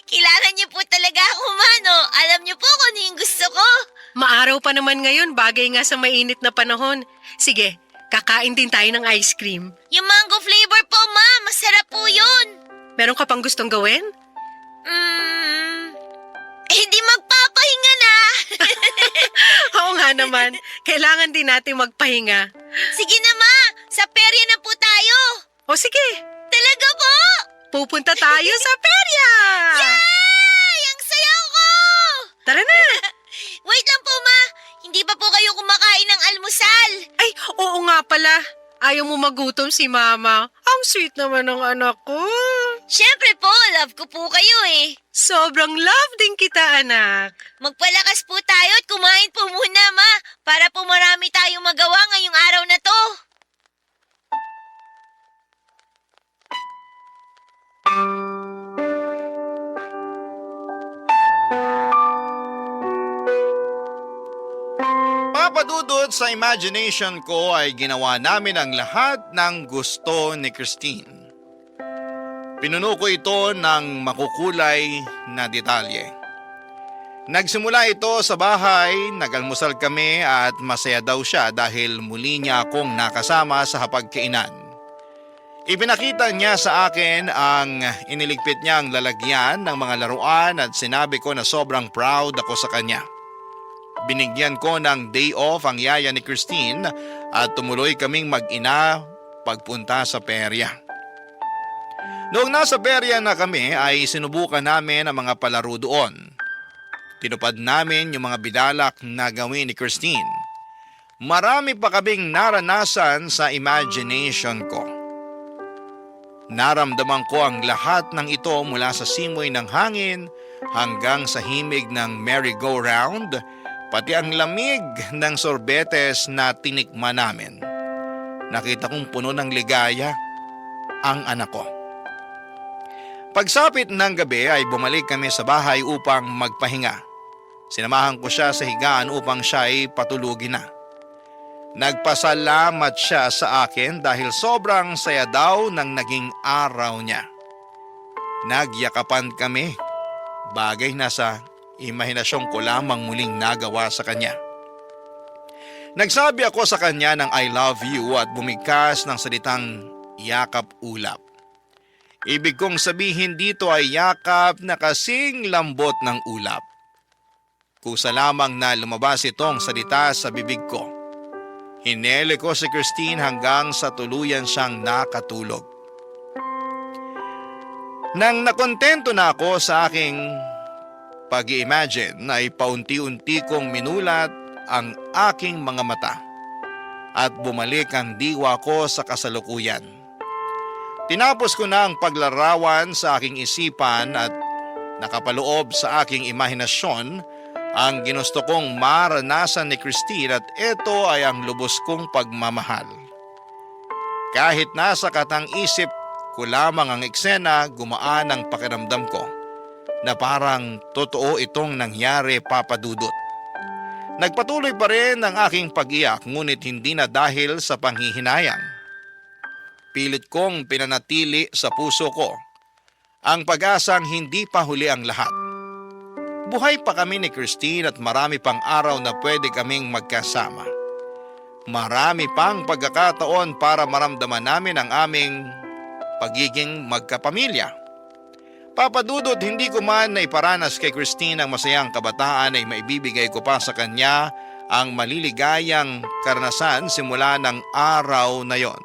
Kilala niyo po talaga ako, Mano. Alam niyo po kung ano yung gusto ko. Maaraw pa naman ngayon, bagay nga sa mainit na panahon. Sige, Kakain din tayo ng ice cream. Yung mango flavor po, ma. Masarap po yun. Meron ka pang gustong gawin? Hindi magpapahinga na. Oo nga naman. Kailangan din natin magpahinga. Sige na, ma. Sa perya na po tayo. O sige, Talaga po? pupunta tayo sa perya! Yay! Ang saya ko! Tara na! Wait lang po, ma. Hindi pa po kayo kumakain ng almusal. Ay, oo nga pala. Ayaw mo magutom si Mama. Ang sweet naman ng anak ko. Siyempre po, love ko po kayo eh. Sobrang love din kita, anak. Magpalakas po tayo at kumain po muna, ma. Para po marami tayong magawa ngayong araw na to. Papadudod sa imagination ko ay ginawa namin ang lahat ng gusto ni Christine. Pinuno ko ito ng makukulay na detalye. Nagsimula ito sa bahay, nagalmusal kami at masaya daw siya dahil muli niya akong nakasama sa hapagkainan. Ipinakita niya sa akin ang iniligpit niyang lalagyan ng mga laruan at sinabi ko na sobrang proud ako sa kanya. Binigyan ko ng day off ang yaya ni Christine at tumuloy kaming mag-ina pagpunta sa perya. Noong nasa perya na kami ay sinubukan namin ang mga palaro doon. Tinupad namin yung mga bidalak na gawin ni Christine. Marami pa kaming naranasan sa imagination ko. Naramdaman ko ang lahat ng ito mula sa simoy ng hangin hanggang sa himig ng merry-go-round, pati ang lamig ng sorbetes na tinikman namin. Nakita kong puno ng ligaya ang anak ko. Pagsapit ng gabi ay bumalik kami sa bahay upang magpahinga. Sinamahan ko siya sa higaan upang siya ay patulugin na. Nagpasalamat siya sa akin dahil sobrang saya daw ng naging araw niya. Nagyakapan kami, bagay na sa imahinasyon ko lamang muling nagawa sa kanya. Nagsabi ako sa kanya ng I love you at bumigkas ng salitang yakap-ulap. Ibig kong sabihin dito ay yakap na kasing lambot ng ulap. Kusa lamang na lumabas itong salita sa bibig ko. Hinele ko si Christine hanggang sa tuluyan siyang nakatulog. Nang nakontento na ako sa aking pag-i-imagine ay paunti-unti kong minulat ang aking mga mata at bumalik ang diwa ko sa kasalukuyan. Tinapos ko na ang paglarawan sa aking isipan at nakapaloob sa aking imahinasyon ang ginusto kong maranasan ni Christine at ito ay ang lubos kong pagmamahal. Kahit nasa katang-isip ko lamang ang eksena, gumaan ang pakiramdam ko na parang totoo itong nangyari, Papa Dudut. Nagpatuloy pa rin ang aking pag-iyak ngunit hindi na dahil sa panghihinayang. Pilit kong pinanatili sa puso ko ang pag-asang hindi pa huli ang lahat. Buhay pa kami ni Christine at marami pang araw na pwede kaming magkasama. Marami pang pagkakataon para maramdaman namin ang aming pagiging magkapamilya. Papa Dudut, hindi ko man na iparanas kay Christine ang masayang kabataan ay maibibigay ko pa sa kanya ang maliligayang karanasan simula ng araw na yon.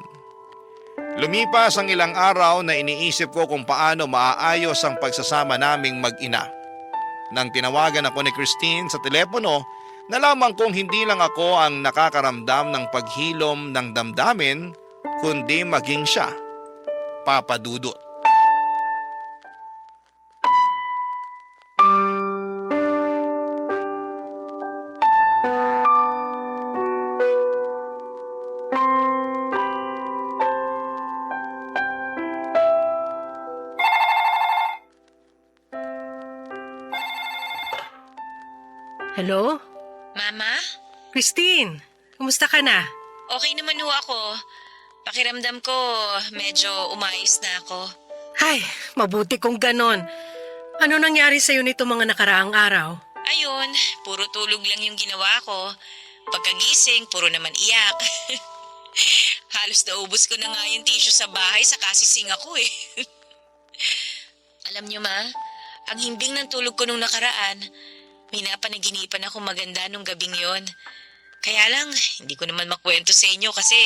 Lumipas ang ilang araw na iniisip ko kung paano maaayos ang pagsasama naming mag-ina. Nang tinawagan ako ni Christine sa telepono, nalaman kong hindi lang ako ang nakakaramdam ng paghilom ng damdamin, kundi maging siya, Papa Dudut. Hello? Mama? Christine, kumusta ka na? Okay naman ho ako. Pakiramdam ko, medyo umayos na ako. Ay, mabuti kung ganon. Ano nangyari sa'yo nito mga nakaraang araw? Ayun, puro tulog lang yung ginawa ko. Pagkagising, puro naman iyak. Halos naubos ko na nga yung tissue sa bahay sa kasising ako eh. Alam niyo ma, ang himbing ng tulog ko nung nakaraan, may napanaginipan ako maganda nung gabing yon. Kaya lang, hindi ko naman makwento sa inyo kasi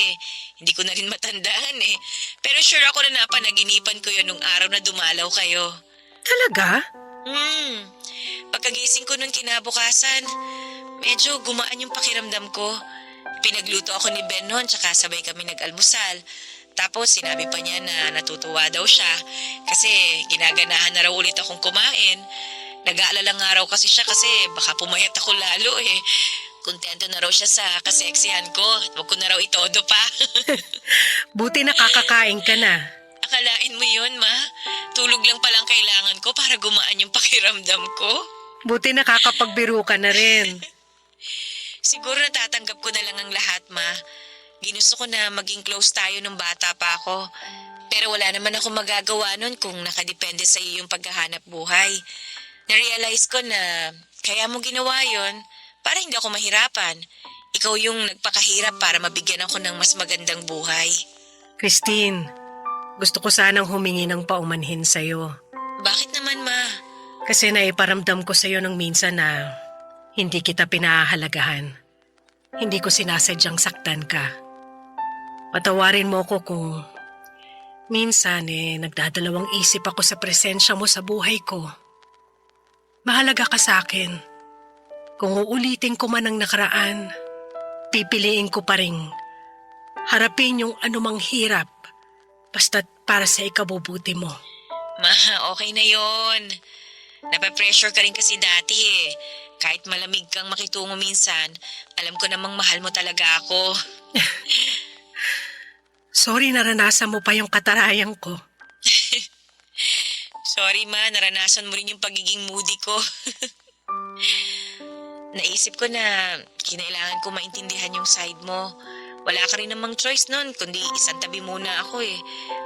hindi ko na rin matandaan eh. Pero sure ako na napanaginipan ko yun nung araw na dumalaw kayo. Talaga? Pagkagising ko nun kinabukasan, medyo gumaan yung pakiramdam ko. Pinagluto ako ni Ben noon tsaka sabay kami nag-almusal. Tapos sinabi pa niya na natutuwa daw siya kasi ginaganahan na raw ulit akong kumain. Nag-aalala nga raw kasi siya kasi baka pumayat ako lalo eh. Kontento na raw siya sa kaseksihan ko. Huwag ko na raw itodo pa. Buti nakakakain ka na. Akalain mo yun, ma? Tulog lang palang kailangan ko para gumaan yung pakiramdam ko. Buti nakakapagbiro ka na rin. Siguro natatanggap ko na lang ang lahat, ma. Ginusto ko na maging close tayo nung bata pa ako. Pero wala naman ako magagawa nun kung nakadepende sa iyo yung paghahanap buhay. Na-realize ko na kaya mo ginawa yon para hindi ako mahirapan. Ikaw yung nagpakahirap para mabigyan ako ng mas magandang buhay. Christine, gusto ko sanang humingi ng paumanhin sa'yo. Bakit naman, ma? Kasi naiparamdam ko sa'yo nung minsan na hindi kita pinahahalagahan. Hindi ko sinasadyang saktan ka. Patawarin mo ko kung minsan nagdadalawang isip ako sa presensya mo sa buhay ko. Mahalaga ka sa akin. Kung uulitin ko man ang nakaraan, pipiliin ko pa rin harapin yung anumang hirap basta't para sa ikabubuti mo. Ma, okay na yon. Napapressure ka rin kasi dati eh. Kahit malamig kang makitungo minsan, alam ko namang mahal mo talaga ako. Sorry naranasan mo pa yung katarayan ko. Sorry ma, naranasan mo rin yung pagiging moody ko. Naisip ko na kinailangan ko maintindihan yung side mo. Wala ka rin namang choice nun, kundi isang tabi muna ako eh.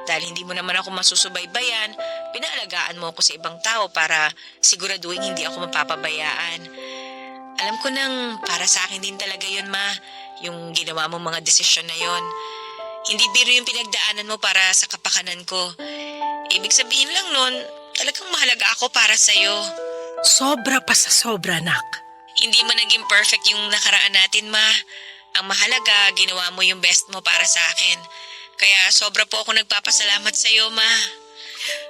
Dahil hindi mo naman ako masusubaybayan, pinaalagaan mo ako sa ibang tao para siguraduhin hindi ako mapapabayaan. Alam ko nang para sa akin din talaga yun, ma, yung ginawa mo mga desisyon na yun. Hindi biro yung pinagdaanan mo para sa kapakanan ko. Ibig sabihin lang nun, talagang mahalaga ako para sa'yo. Sobra pa sa sobra, nak. Hindi man naging perfect yung nakaraan natin, ma. Ang mahalaga, ginawa mo yung best mo para sa akin. Kaya sobra po ako nagpapasalamat sa iyo, ma.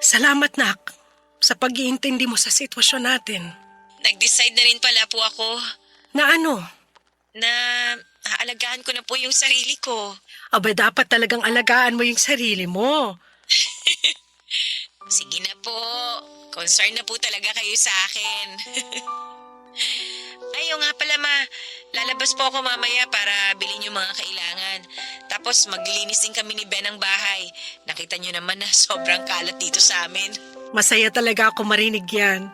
Salamat, nak, sa pag-iintindi mo sa sitwasyon natin. Nag-decide na rin pala po ako Na ano? na aalagaan ko na po yung sarili ko. Aba, dapat talagang alagaan mo yung sarili mo. Sige na po. Concern na po talaga kayo sa akin. Ayaw nga pala, ma. Lalabas po ako mamaya para bilhin yung mga kailangan. Tapos maglilinis din kami ni Ben ng bahay. Nakita niyo naman na sobrang kalat dito sa amin. Masaya talaga ako marinig yan.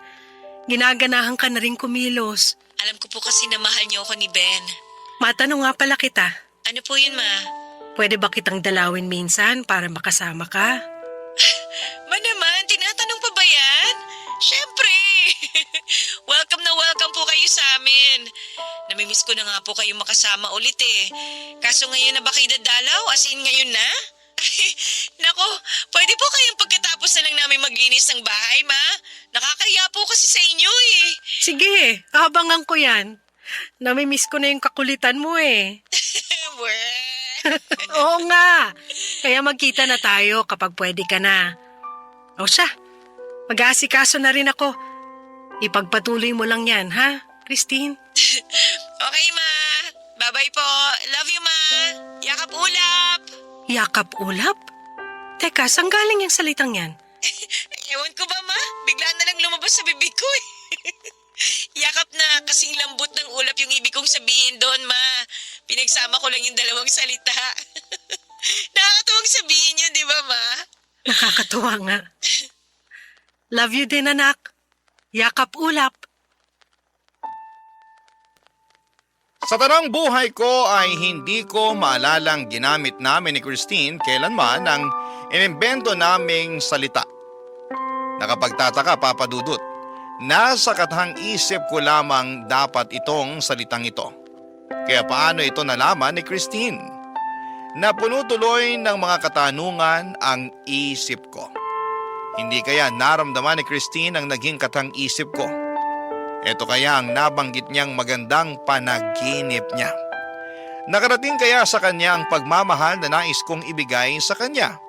Ginaganahan ka na rin kumilos. Alam ko po kasi na mahal niyo ako ni Ben. Matanong nga pala kita, Ano po yun, ma? pwede ba kitang dalawin minsan para makasama ka? Ma naman, tinatanong pa ba yan? Siyempre! Welcome na welcome po kayo sa amin. Namimiss ko na nga po kayong makasama ulit eh. Kaso ngayon na ba kayo dadalaw? As in ngayon na? Nako, pwede po kayong pagkatapos na lang namin maglinis ng bahay, ma? Nakakaya po kasi sa inyo eh. Sige, abangan ko yan. Namimiss ko na yung kakulitan mo eh. Oo nga. Kaya magkita na tayo kapag pwede ka na. O siya, mag-aasikaso na rin ako. Ipagpatuloy mo lang yan, ha, Christine? Okay, ma. Bye-bye po. Love you, ma. Yakap ulap. Yakap ulap? Teka, saan galing yung salitang yan? Ewan ko ba, ma? Bigla na lang lumabas sa bibig ko eh. Yakap na kasing lambot ng ulap yung ibig kong sabihin doon, ma. Pinagsama ko lang yung dalawang salita. Nakakatuwang sabihin yun, di ba, ma? Nakakatuwa nga. Love you din, anak. Yakap ulap. Sa tanang buhay ko ay hindi ko maalalang ginamit namin ni Christine kailanman ang inimbento naming salita. Nakapagtataka, Papa Dudut. Nasa katahang isip ko lamang dapat itong salitang ito. Kaya paano ito nalaman ni Christine? na puno tuloy ng mga katanungan ang isip ko. Hindi kaya naramdaman ni Christine ang naging katang-isip ko? Ito kaya ang nabanggit niyang magandang panaginip niya. Nakarating kaya sa kanya ang pagmamahal na nais kong ibigay sa kanya?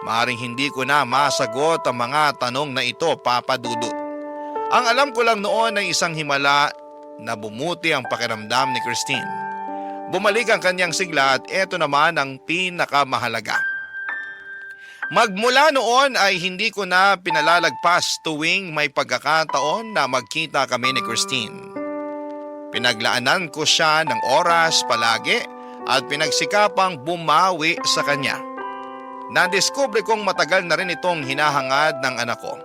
Maaring hindi ko na masagot ang mga tanong na ito, Papa Dudut. Ang alam ko lang noon ay isang himala na bumuti ang pakiramdam ni Christine. Bumalik ang kanyang sigla at eto naman ang pinakamahalaga. Magmula noon ay hindi ko na pinalalagpas tuwing may pagkakataon na magkita kami ni Christine. Pinaglaanan ko siya ng oras palagi at pinagsikapang bumawi sa kanya. Nadiskubre kong matagal na rin itong hinahangad ng anak ko.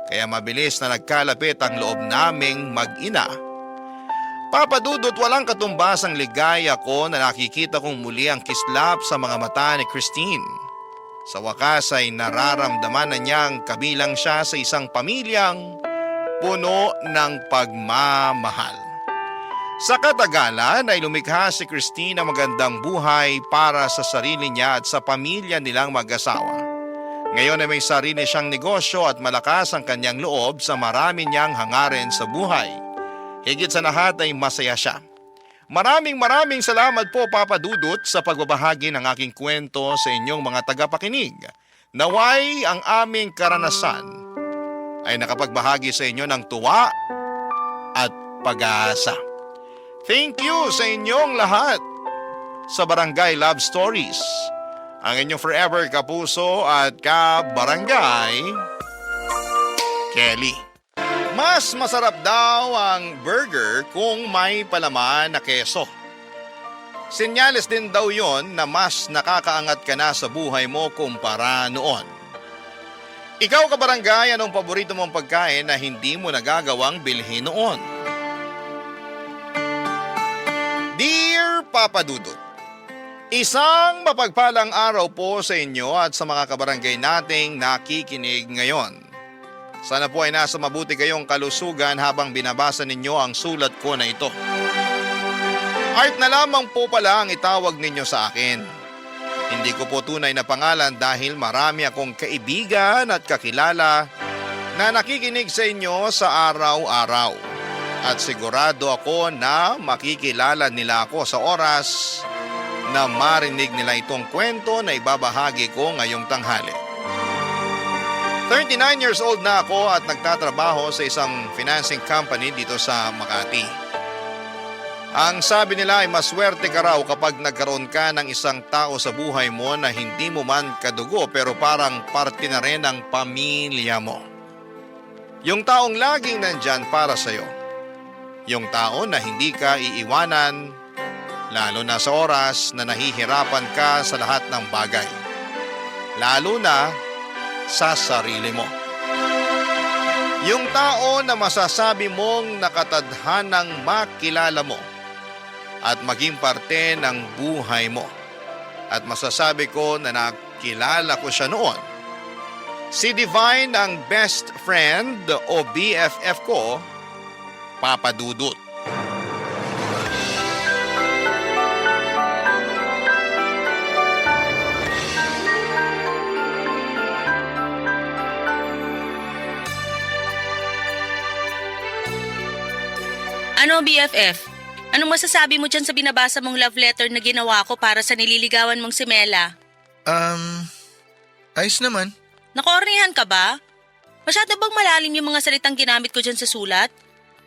Kaya mabilis na nagkalapit ang loob naming mag-ina. Papa Dudut, walang katumbas ang ligaya ko na nakikita kong muli ang kislap sa mga mata ni Christine. Sa wakas ay nararamdaman na niyang kabilang siya sa isang pamilyang puno ng pagmamahal. Sa katagalan ay lumikha si Christine ng magandang buhay para sa sarili niya at sa pamilya nilang mag-asawa. Ngayon ay may sarili siyang negosyo at malakas ang kanyang loob sa marami niyang hangarin sa buhay. Higit sa lahat ay masaya siya. Maraming salamat po, Papa Dudut, sa pagbabahagi ng aking kwento sa inyong mga tagapakinig. Naway ang aming karanasan ay nakapagbahagi sa inyo ng tuwa at pag-asa. Thank you sa inyong lahat sa Barangay Love Stories. Ang inyong forever kapuso at kabarangay, Kelly. Mas masarap daw ang burger kung may palaman na keso. Senyales din daw yon na mas nakakaangat ka na sa buhay mo kumpara noon. Ikaw, kabarangay, anong paborito mong pagkain na hindi mo nagagawang bilhin noon? Dear Papa Dudut, isang mapagpalang araw po sa inyo at sa mga kabarangay nating nakikinig ngayon. Sana po ay nasa mabuti kayong kalusugan habang binabasa ninyo ang sulat ko na ito. Art na lamang po pala ang itawag ninyo sa akin. Hindi ko po tunay na pangalan dahil marami akong kaibigan at kakilala na nakikinig sa inyo sa araw-araw. At sigurado ako na makikilala nila ako sa oras na marinig nila itong kwento na ibabahagi ko ngayong tanghali. 39 years old na ako at nagtatrabaho sa isang financing company dito sa Makati. Ang sabi nila ay maswerte ka raw kapag nagkaroon ka ng isang tao sa buhay mo na hindi mo man kadugo pero parang parte na rin ng pamilya mo. Yung taong laging nandyan para sa'yo. Yung tao na hindi ka iiwanan, lalo na sa oras na nahihirapan ka sa lahat ng bagay. Lalo na sa sarili mo. Yung tao na masasabi mong nakatadhanang makilala mo at maging parte ng buhay mo. At masasabi ko na nakilala ko siya noon. Si Divine ang best friend o BFF ko, Papa Dudut. Ano, BFF? Anong masasabi mo dyan sa binabasa mong love letter na ginawa ko para sa nililigawan mong si Mela? Ayos naman. Nakornihan ka ba? Masyado bang malalim yung mga salitang ginamit ko dyan sa sulat?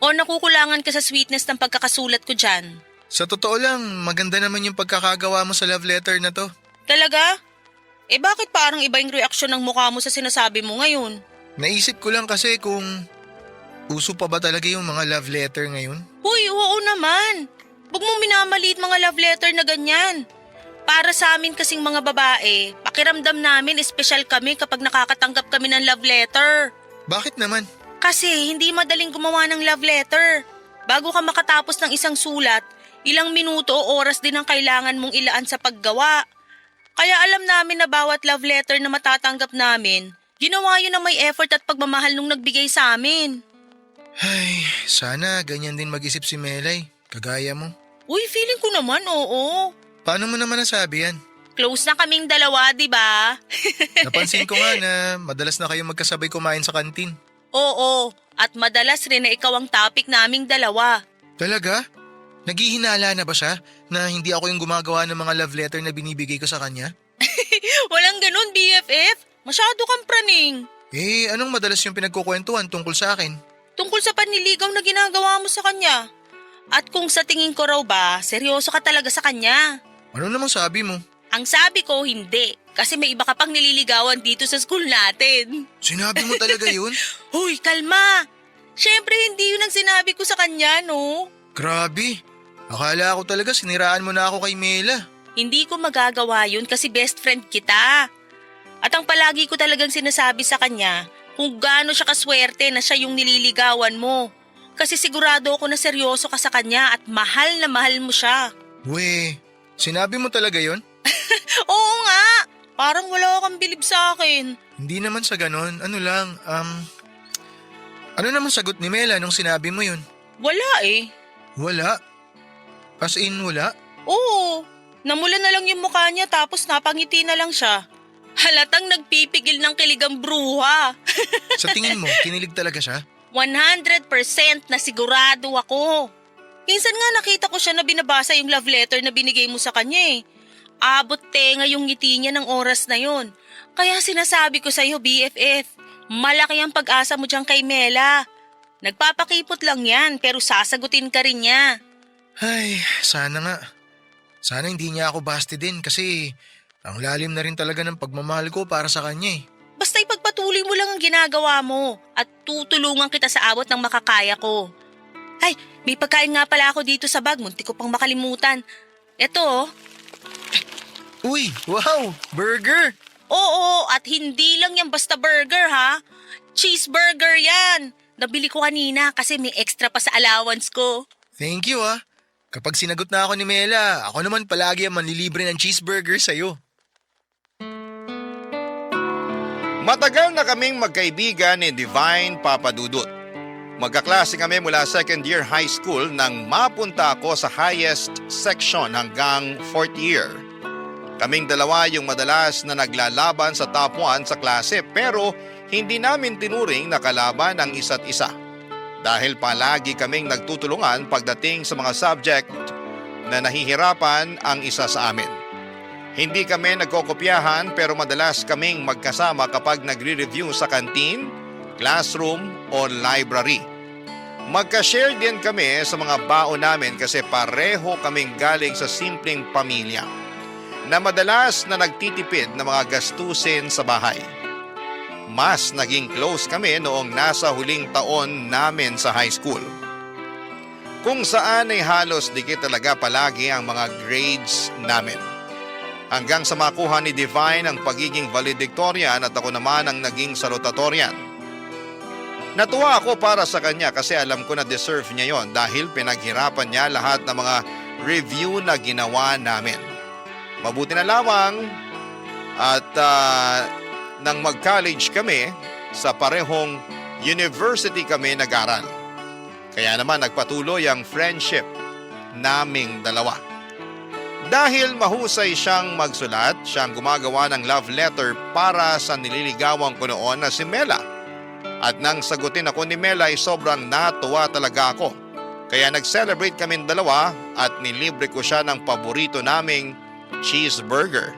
O nakukulangan ka sa sweetness ng pagkakasulat ko dyan? Sa totoo lang, maganda naman yung pagkakagawa mo sa love letter na to. Talaga? Bakit parang iba yung reaksyon ng mukha mo sa sinasabi mo ngayon? Naisip ko lang kasi kung uso pa ba talaga yung mga love letter ngayon? Uy, oo naman. Huwag mong minamaliit mga love letter na ganyan. Para sa amin kasing mga babae, pakiramdam namin espesyal kami kapag nakakatanggap kami ng love letter. Bakit naman? Kasi hindi madaling gumawa ng love letter. Bago ka makatapos ng isang sulat, ilang minuto o oras din ang kailangan mong ilaan sa paggawa. Kaya alam namin na bawat love letter na matatanggap namin, ginawa yun ng may effort at pagmamahal nung nagbigay sa amin. Ay, sana ganyan din mag-isip si Melay, kagaya mo. Uy, feeling ko naman oo. Paano mo naman nasabi yan? Close na kaming dalawa, di ba? Napansin ko nga na madalas na kayo magkasabay kumain sa kantin. Oo, at madalas rin na ikaw ang topic naming dalawa. Talaga? Naghihinala na ba siya na hindi ako yung gumagawa ng mga love letter na binibigay ko sa kanya? Walang ganun, BFF. Masyado kang praning. Eh, anong madalas yung pinagkukwentuhan tungkol sa akin? Tungkol sa panliligaw na ginagawa mo sa kanya. At kung sa tingin ko raw ba, seryoso ka talaga sa kanya. Ano namang sabi mo? Ang sabi ko, hindi. Kasi may iba ka pang nililigawan dito sa school natin. Sinabi mo talaga yun? Hoy, kalma! Siyempre, hindi yun ang sinabi ko sa kanya, no? Grabe. Akala ko talaga siniraan mo na ako kay Mela. Hindi ko magagawa yun kasi best friend kita. At ang palagi ko talagang sinasabi sa kanya, kung gaano siya kaswerte na siya yung nililigawan mo. Kasi sigurado ako na seryoso ka sa kanya at mahal na mahal mo siya. We, sinabi mo talaga yun? Oo nga! Parang wala kang bilib sa akin. Hindi naman sa ganon. Ano lang, ano naman sagot ni Mela nung sinabi mo yun? Wala eh. Wala. As in, wala? Oo. Namula na lang yung mukha niya tapos napangiti na lang siya. Halatang nagpipigil ng kilig ang bruha. Sa tingin mo, kinilig talaga siya? 100% na sigurado ako. Minsan nga nakita ko siya na binabasa yung love letter na binigay mo sa kanya eh. Abot tenga yung ngiti niya ng oras na yon. Kaya sinasabi ko sa'yo, BFF, malaki ang pag-asa mo dyan kay Mela. Nagpapakipot lang yan pero sasagutin ka rin niya. Ay, sana nga. Sana hindi niya ako basti din kasi ang lalim na rin talaga ng pagmamahal ko para sa kanya eh. Basta ipagpatuloy mo lang ang ginagawa mo at tutulungan kita sa abot ng makakaya ko. Ay, may pagkain nga pala ako dito sa bag. Munti ko pang makalimutan. Eto oh. Uy, wow! Burger! Oo, at hindi lang yan basta burger ha. Cheeseburger yan. Nabili ko kanina kasi may extra pa sa allowance ko. Thank you ah. Kapag sinagot na ako ni Mela, ako naman palagi ang manlilibre ng cheeseburger sa'yo. Matagal na kaming magkaibigan ni Divine Papadudut. Magkaklase kami mula second year high school nang mapunta ako sa highest section hanggang fourth year. Kaming dalawa yung madalas na naglalaban sa top 1 sa klase pero hindi namin tinuring na kalaban ang isa't isa. Dahil palagi kaming nagtutulungan pagdating sa mga subject na nahihirapan ang isa sa amin. Hindi kami nagkokopyahan pero madalas kaming magkasama kapag nagre-review sa canteen, classroom o library. Magka-share din kami sa mga baon namin kasi pareho kaming galing sa simpleng pamilya na madalas na nagtitipid ng mga gastusin sa bahay. Mas naging close kami noong nasa huling taon namin sa high school. Kung saan ay halos dikit talaga palagi ang mga grades namin. Hanggang sa makuha ni Divine ang pagiging valedictorian at ako naman ang naging salutatorian. Natuwa ako para sa kanya kasi alam ko na deserve niya yon dahil pinaghirapan niya lahat ng mga review na ginawa namin. Mabuti na lamang at nang mag-college kami, sa parehong university kami nag-aral. Kaya naman nagpatuloy ang friendship naming dalawa. Dahil mahusay siyang magsulat, siyang gumagawa ng love letter para sa nililigawan ko noon na si Mela. At nang sagutin ako ni Mela ay sobrang natuwa talaga ako. Kaya nag-celebrate kaming dalawa at nilibre ko siya ng paborito naming cheeseburger.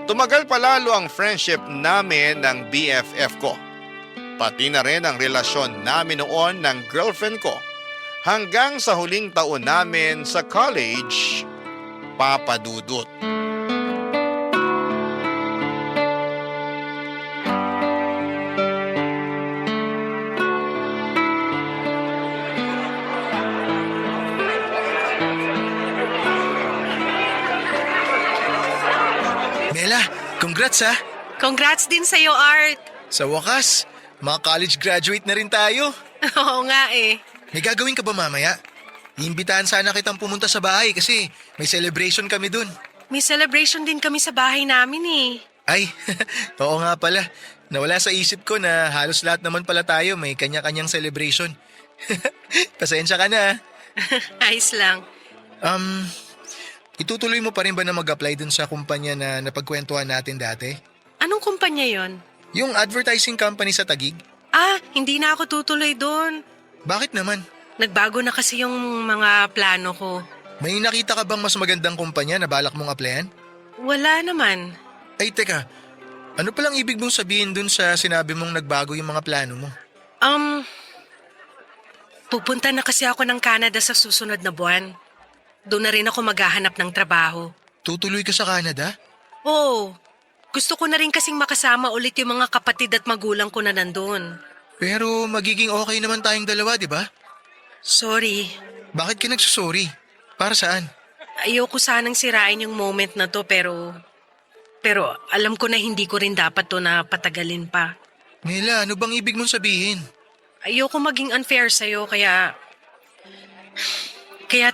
Tumagal palalo ang friendship namin ng BFF ko. Pati na rin ang relasyon namin noon ng girlfriend ko. Hanggang sa huling taon namin sa college, Papadudut. Mela, congrats ah! Congrats din sa'yo, Art. Sa wakas, mga college graduate na rin tayo. Oo nga eh. May gagawin ka ba mamaya? Iimbitahan sana kitang pumunta sa bahay kasi may celebration kami dun. May celebration din kami sa bahay namin eh. Ay, oo nga pala. Nawala sa isip ko na halos lahat naman pala tayo may kanya-kanyang celebration. Pasensya ka na. Ayos lang. itutuloy mo pa rin ba na mag-apply dun sa kumpanya na napagkwentuhan natin dati? Anong kumpanya yon? Yung advertising company sa Taguig? Hindi na ako tutuloy doon. Bakit naman? Nagbago na kasi yung mga plano ko. May nakita ka bang mas magandang kumpanya na balak mong applyan? Wala naman. Ay teka, ano palang ibig mong sabihin dun sa sinabi mong nagbago yung mga plano mo? Pupunta na kasi ako ng Canada sa susunod na buwan. Doon na rin ako maghahanap ng trabaho. Tutuloy ka sa Canada? Oo, gusto ko na rin kasing makasama ulit yung mga kapatid at magulang ko na nandun. Pero magiging okay naman tayong dalawa, di ba? Sorry, Bakit ka nagsusorry? Para saan? ayoko sanang sirain yung moment na to pero alam ko na hindi ko rin dapat to na patagalin pa. Mela, ano bang ibig mong sabihin? Ayoko maging unfair sa'yo kaya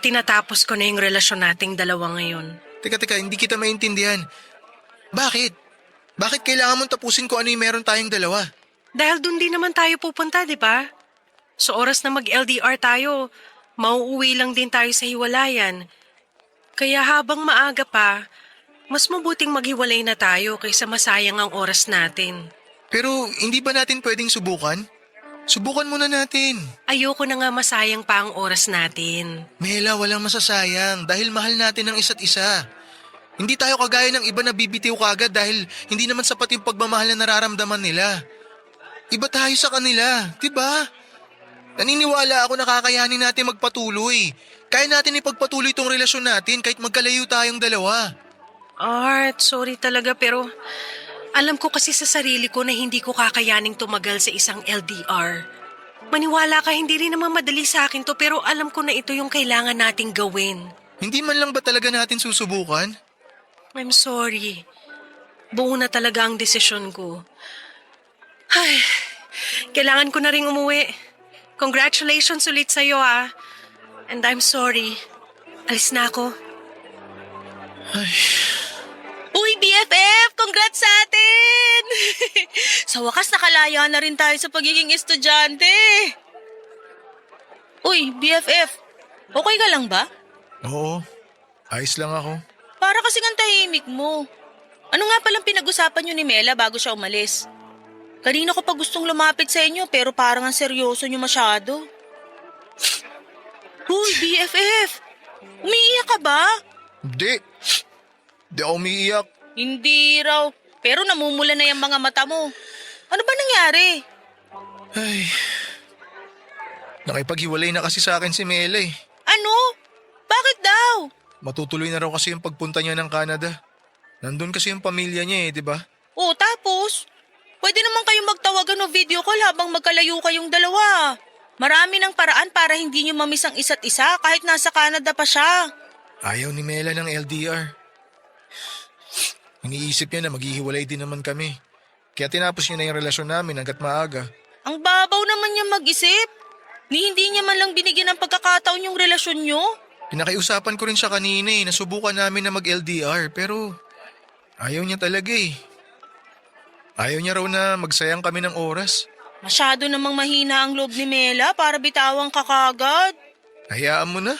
tinatapos ko na yung relasyon nating dalawa ngayon. Teka, hindi kita maintindihan. Bakit? Bakit kailangan mong tapusin kung ano yung meron tayong dalawa? Dahil dun din naman tayo pupunta, di ba? Sa oras na mag-LDR tayo, mauuwi lang din tayo sa hiwalayan. Kaya habang maaga pa, mas mabuting maghiwalay na tayo kaysa masayang ang oras natin. Pero hindi ba natin pwedeng subukan? Subukan muna natin. Ayoko na nga masayang pa ang oras natin. Mela, walang masasayang dahil mahal natin ang isa't isa. Hindi tayo kagaya ng iba na bibitiw kagad dahil hindi naman sapat yung pagmamahal na nararamdaman nila. Iba tayo sa kanila, di ba? Naniniwala ako na kakayanin natin magpatuloy. Kaya natin ipagpatuloy itong relasyon natin kahit magkalayo tayong dalawa. Art, sorry talaga pero alam ko kasi sa sarili ko na hindi ko kakayaning tumagal sa isang LDR. Maniwala ka, hindi rin naman madali sa akin to pero alam ko na ito yung kailangan nating gawin. Hindi man lang ba talaga natin susubukan? I'm sorry. Buo na talaga ang desisyon ko. Ay, kailangan ko na ring umuwi. Congratulations ulit sa'yo And I'm sorry. Alis na ako. Uy, BFF! Congrats sa atin! Sa wakas nakalaya na rin tayo sa pagiging estudyante. Uy, BFF! Okay ka lang ba? Oo, ayos lang ako. Para kasing ang tahimik mo. Ano nga palang pinag-usapan niyo ni Mela bago siya umalis? Kanina ko pa gustong lumapit sa inyo pero parang ang seryoso niyo masyado. Uy, BFF! Umiiyak ka ba? Hindi ako umiiyak. Hindi raw. Pero namumula na yung mga mata mo. Ano ba nangyari? Ay, nakipaghiwalay na kasi sa akin si Mela eh. Ano? Bakit daw? Matutuloy na raw kasi yung pagpunta niya ng Canada. Nandun kasi yung pamilya niya di ba? O tapos? Pwede naman kayong magtawagan o video call habang magkalayo kayong dalawa. Marami ng paraan para hindi niyo mamiss ang isa't isa kahit nasa Canada pa siya. Ayaw ni Mela ng LDR. Iniisip niya na maghihiwalay din naman kami. Kaya tinapos niya na yung relasyon namin hanggat maaga. Ang babaw naman niya mag-isip. Hindi niya man lang binigyan ng pagkakataon yung relasyon niyo. Pinakiusapan ko rin siya kanina nasubukan namin na mag-LDR pero ayaw niya talaga Ayaw niya raw na magsayang kami ng oras. Masyado namang mahina ang loob ni Mela para bitawang kakagad. Hayaan mo na.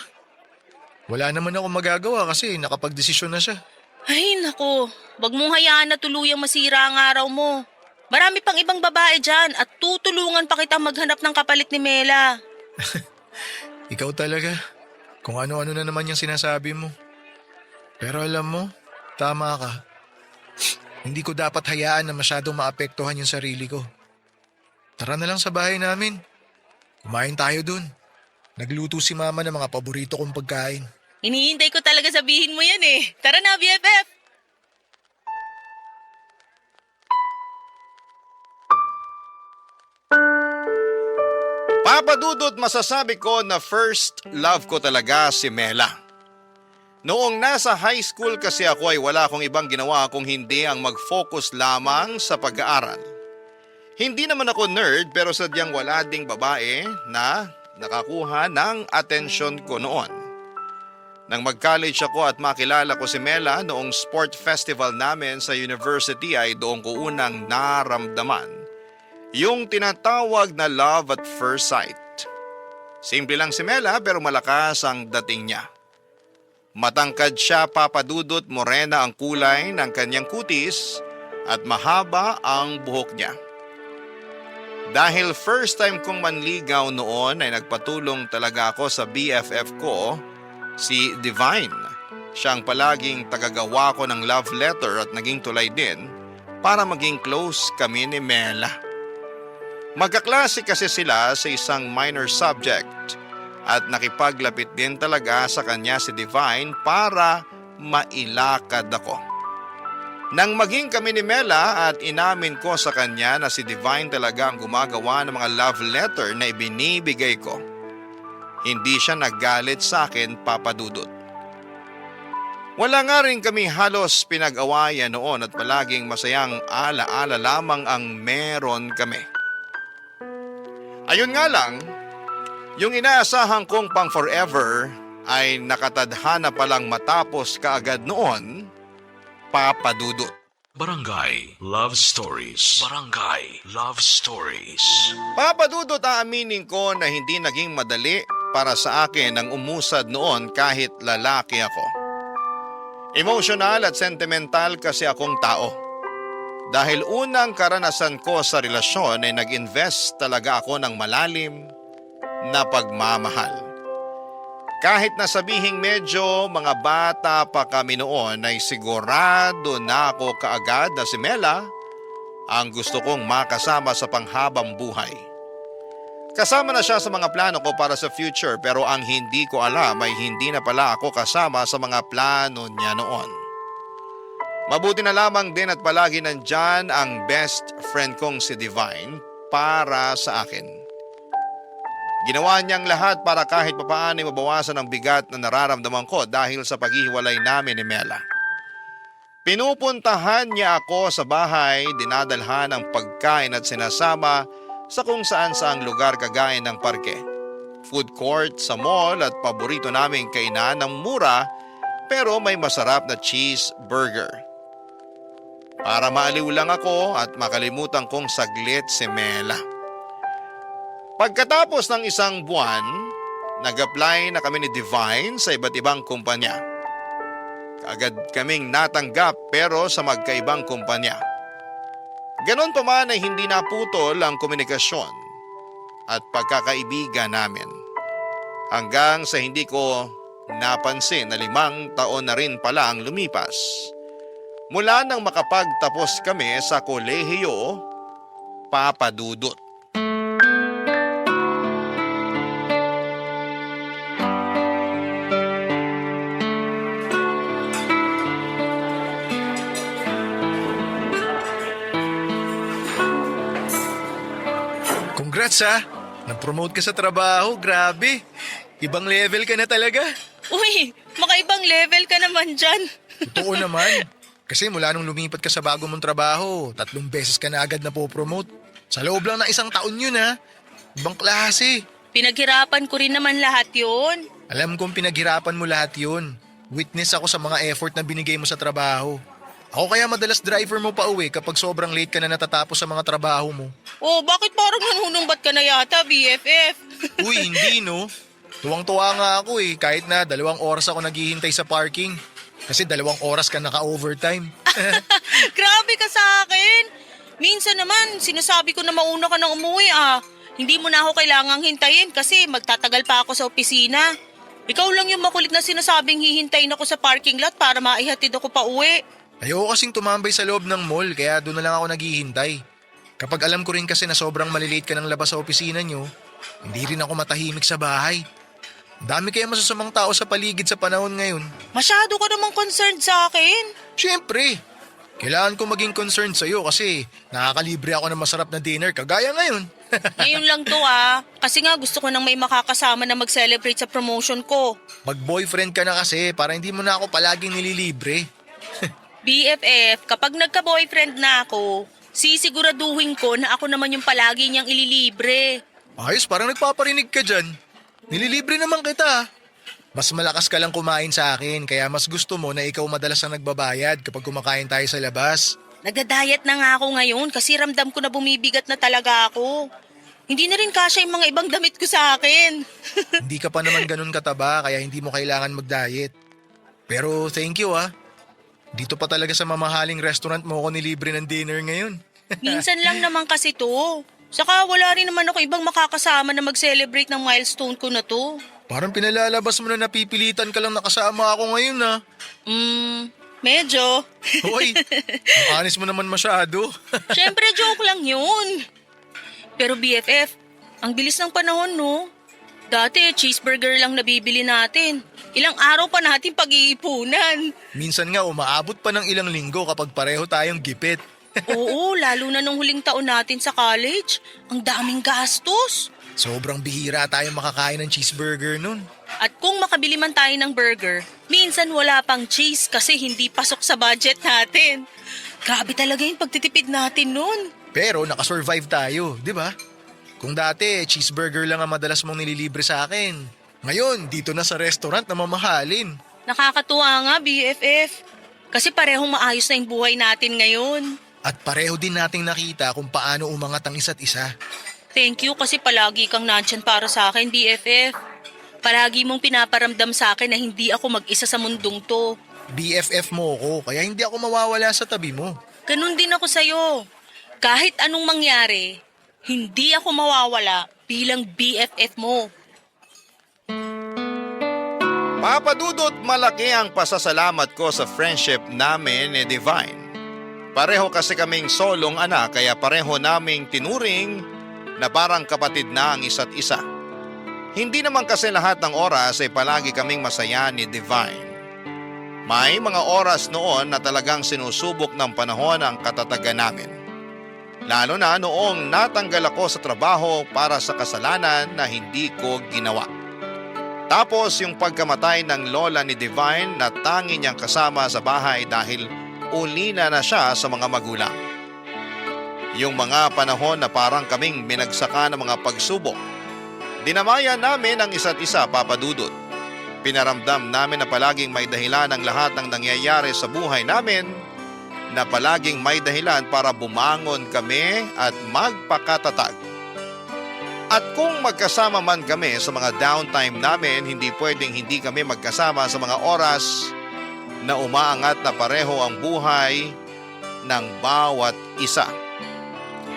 Wala naman ako magagawa kasi nakapagdesisyon na siya. Ay nako, wag mong hayaan na tuluyang masira ang araw mo. Marami pang ibang babae dyan at tutulungan pa kita maghanap ng kapalit ni Mela. Ikaw talaga. Kung ano-ano na naman yung sinasabi mo. Pero alam mo, tama ka. Hindi ko dapat hayaan na masyadong maapektuhan yung sarili ko. Tara na lang sa bahay namin. Kumain tayo dun. Nagluto si mama ng mga paborito kong pagkain. Hinihintay ko talaga sabihin mo yan Tara na, BFF! Papadudot, masasabi ko na first love ko talaga si Mela. Noong nasa high school kasi ako ay wala akong ibang ginawa kung hindi ang mag-focus lamang sa pag-aaral. Hindi naman ako nerd pero sadyang wala ding babae na nakakuha ng atensyon ko noon. Nang mag-college ako at makilala ko si Mela noong sport festival namin sa university ay doon ko unang naramdaman yung tinatawag na love at first sight. Simple lang si Mela pero malakas ang dating niya. Matangkad siya, Papa Dudut, morena ang kulay ng kanyang kutis at mahaba ang buhok niya. Dahil first time kong manligaw noon ay nagpatulong talaga ako sa BFF ko, si Divine. Siya ang palaging tagagawa ko ng love letter at naging tulay din para maging close kami ni Mela. Magkaklase kasi sila sa isang minor subject at nakipaglapit din talaga sa kanya si Divine para mailakad ako. Nang maging kami ni Mela at inamin ko sa kanya na si Divine talaga ang gumagawa ng mga love letter na ibinibigay ko, hindi siya naggalit sa akin, Papa Dudut. Wala nga rin kami halos pinag-awayan noon at palaging masayang ala-ala lamang ang meron kami. Ayun nga lang, yung inaasahan kong pang forever ay nakatadhana palang matapos kaagad noon, Papa Dudut. Barangay Love Stories. Barangay Love Stories. Papa Dudut, aaminin ko na hindi naging madali para sa akin ang umusad noon kahit lalaki ako. Emotional at sentimental kasi akong tao. Dahil unang karanasan ko sa relasyon ay nag-invest talaga ako ng malalim na pagmamahal. Kahit na sabihing medyo mga bata pa kami noon ay sigurado na ako kaagad na si Mela ang gusto kong makasama sa panghabang buhay. Kasama na siya sa mga plano ko para sa future pero ang hindi ko alam ay hindi na pala ako kasama sa mga plano niya noon. Mabuti na lamang din at palagi nandyan ang best friend kong si Divine para sa akin. Ginawa niyang lahat para kahit papaano ay mabawasan ang bigat na nararamdaman ko dahil sa paghihiwalay namin ni Mela. Pinupuntahan niya ako sa bahay, dinadalhan ng pagkain at sinasama sa kung saan saang lugar kagaya ng parke, food court, sa mall at paborito naming kainan ng mura pero may masarap na cheeseburger. Para maaliw lang ako at makalimutan kong saglit si Mela. Pagkatapos ng isang buwan, nag-apply na kami ni Divine sa iba't ibang kumpanya. Kaagad kaming natanggap pero sa magkaibang kumpanya. Ganon pa man ay hindi naputol ang komunikasyon at pagkakaibigan namin. Hanggang sa hindi ko napansin na 5 taon na rin pala ang lumipas. Mula nang makapagtapos kami sa kolehiyo, Papa Dudut. Congrats ha! Nag-promote ka sa trabaho, grabe. Ibang level ka na talaga. Uy, makaibang level ka naman dyan. Totoo naman. Kasi mula nung lumipat ka sa bago mong trabaho, 3 beses ka na agad na po-promote. Sa loob lang ng 1 taon yun ha. Ibang klase. Pinaghirapan ko rin naman lahat yun. Alam kong pinaghirapan mo lahat yun. Witness ako sa mga effort na binigay mo sa trabaho. Ako kaya madalas driver mo pa uwi kapag sobrang late ka na natatapos sa mga trabaho mo. Oh, bakit parang nanunumbat ka na yata, BFF? Uy, hindi no. Tuwang-tuwa nga ako kahit na 2 oras ako naghihintay sa parking. Kasi 2 oras ka naka-overtime. Grabe ka sa akin. Minsan naman, sinasabi ko na mauna ka nang umuwi Hindi mo na ako kailangang hintayin kasi magtatagal pa ako sa opisina. Ikaw lang yung makulit na sinasabing hihintayin ako sa parking lot para maihatid ako pa uwi. Ayoko kasing tumambay sa loob ng mall kaya doon na lang ako naghihintay. Kapag alam ko rin kasi na sobrang malilate ka ng labas sa opisina nyo, hindi rin ako matahimik sa bahay. Dami kaya masasamang tao sa paligid sa panahon ngayon. Masyado ka namang concerned sa akin. Siyempre, kailangan ko maging concerned sa'yo kasi nakakalibre ako ng masarap na dinner kagaya ngayon. Ngayon lang to Kasi nga gusto ko nang may makakasama na mag-celebrate sa promotion ko. Mag-boyfriend ka na kasi para hindi mo na ako palaging nililibre. BFF, kapag nagka-boyfriend na ako, sisiguraduhin ko na ako naman yung palagi niyang ililibre. Ayos, parang nagpaparinig ka dyan. Nililibre naman kita. Mas malakas ka lang kumain sa akin kaya mas gusto mo na ikaw madalas ang nagbabayad kapag kumakain tayo sa labas. Nagda-diet na nga ako ngayon kasi ramdam ko na bumibigat na talaga ako. Hindi na rin kasya yung mga ibang damit ko sa akin. Hindi ka pa naman ganun kataba kaya hindi mo kailangan mag-diet. Pero thank you ah. Dito pa talaga sa mamahaling restaurant mo ako nilibre ng dinner ngayon. Minsan lang naman kasi to. Saka wala rin naman ako ibang makakasama na mag-celebrate ng milestone ko na to. Parang pinalalabas mo na napipilitan ka lang nakasama ako ngayon ah. Medyo. Hoy, ang honest mo naman masyado. Siyempre joke lang yun. Pero BFF, ang bilis ng panahon no. Dati cheeseburger lang nabibili natin. Ilang araw pa natin pag-iipunan. Minsan nga umaabot pa ng ilang linggo kapag pareho tayong gipit. Oo, lalo na nung huling taon natin sa college. Ang daming gastos. Sobrang bihira tayong makakain ng cheeseburger nun. At kung makabili man tayo ng burger, minsan wala pang cheese kasi hindi pasok sa budget natin. Grabe talaga yung pagtitipid natin nun. Pero nakasurvive tayo, di ba? Kung dati, cheeseburger lang ang madalas mong nililibre sa akin. Ngayon, dito na sa restaurant na mamahalin. Nakakatuwa nga, BFF. Kasi parehong maayos na yung buhay natin ngayon. At pareho din nating nakita kung paano umangat ang isa't isa. Thank you kasi palagi kang nandyan para sa akin, BFF. Palagi mong pinaparamdam sa akin na hindi ako mag-isa sa mundong to. BFF mo ako, kaya hindi ako mawawala sa tabi mo. Ganun din ako sa'yo. Kahit anong mangyari, hindi ako mawawala bilang BFF mo. Papa Dudut, malaki ang pasasalamat ko sa friendship namin ni Divine. Pareho kasi kaming solong anak kaya pareho naming tinuring na parang kapatid na ang isa't isa. Hindi naman kasi lahat ng oras ay palagi kaming masaya ni Divine. May mga oras noon na talagang sinusubok ng panahon ang katatagan namin. Lalo na noong natanggal ako sa trabaho para sa kasalanan na hindi ko ginawa. Tapos yung pagkamatay ng lola ni Divine na tangi niyang kasama sa bahay dahil ulina na siya sa mga magulang. Yung mga panahon na parang kaming binagsaka ng mga pagsubok. Dinamayan namin ang isa't isa, Papa Dudut. Pinaramdam namin na palaging may dahilan ang lahat ng nangyayari sa buhay namin, na palaging may dahilan para bumangon kami at magpakatatag. At kung magkasama man kami sa mga downtime namin, hindi pwedeng hindi kami magkasama sa mga oras na umaangat na pareho ang buhay ng bawat isa.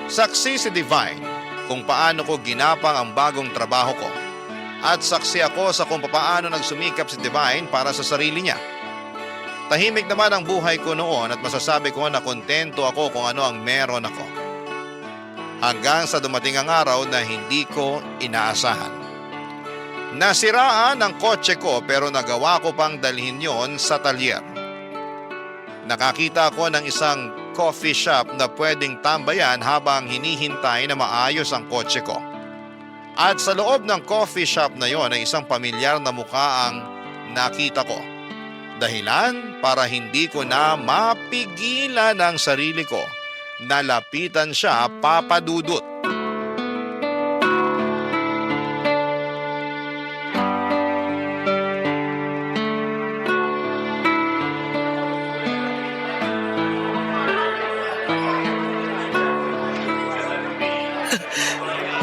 Saksi si Divine kung paano ko ginapang ang bagong trabaho ko. At saksi ako sa kung paano nagsumikap si Divine para sa sarili niya. Tahimik naman ang buhay ko noon at masasabi ko na kontento ako kung ano ang meron ako. Hanggang sa dumating ang araw na hindi ko inaasahan. Nasiraan ang kotse ko pero nagawa ko pang dalhin yon sa talyer. Nakakita ko ng isang coffee shop na pwedeng tambayan habang hinihintay na maayos ang kotse ko. At sa loob ng coffee shop na yon ay isang pamilyar na mukha ang nakita ko. Dahilan para hindi ko na mapigilan ang sarili ko. Nalapitan siya, Papa Dudut.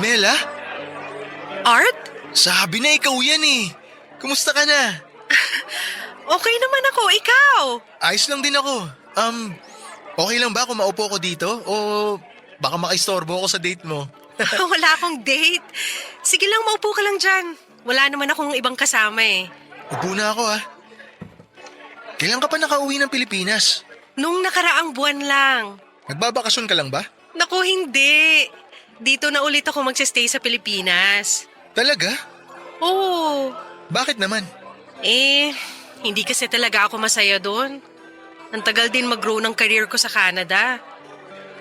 Mela, Art? sabi na ikaw yan eh. Kumusta ka na? Okay naman ako, ikaw. Ayos lang din ako. Okay lang ba kung maupo ko dito? O baka makaistorbo ako sa date mo? Wala akong date. Sige lang, maupo ka lang dyan. Wala naman akong ibang kasama eh. Upo na ako ah. Kailan ka pa nakauwi ng Pilipinas? Nung nakaraang buwan lang. Nagbabakasyon ka lang ba? Naku, hindi. Dito na ulit ako magsistay sa Pilipinas. Talaga? Oo. Bakit naman? Hindi kasi talaga ako masaya doon. Ang tagal din mag-grow ng career ko sa Canada.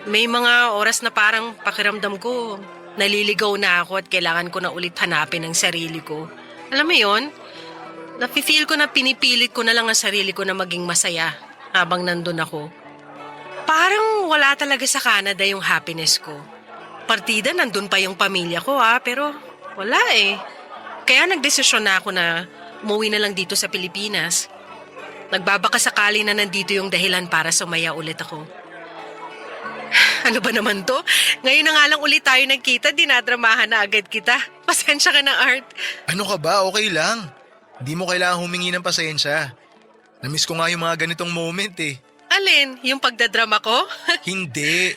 May mga oras na parang pakiramdam ko, naliligaw na ako at kailangan ko na ulit hanapin ang sarili ko. Alam mo yon? Nafe-feel ko na pinipilit ko na lang ang sarili ko na maging masaya habang nandun ako. Parang wala talaga sa Canada yung happiness ko. Partida, nandun pa yung pamilya ko pero wala eh. Kaya nagdesisyon na ako na umuwi na lang dito sa Pilipinas. Nagbabakasakali na nandito yung dahilan para sumaya ulit ako. Ano ba naman to? Ngayon na nga lang ulit tayo nagkita, dinadramahan na agad kita. Pasensya ka na, Art. Ano ka ba? Okay lang. Hindi mo kailangan humingi ng pasensya. Namiss ko nga yung mga ganitong moment eh. Alin, yung pagdadrama ko? Hindi.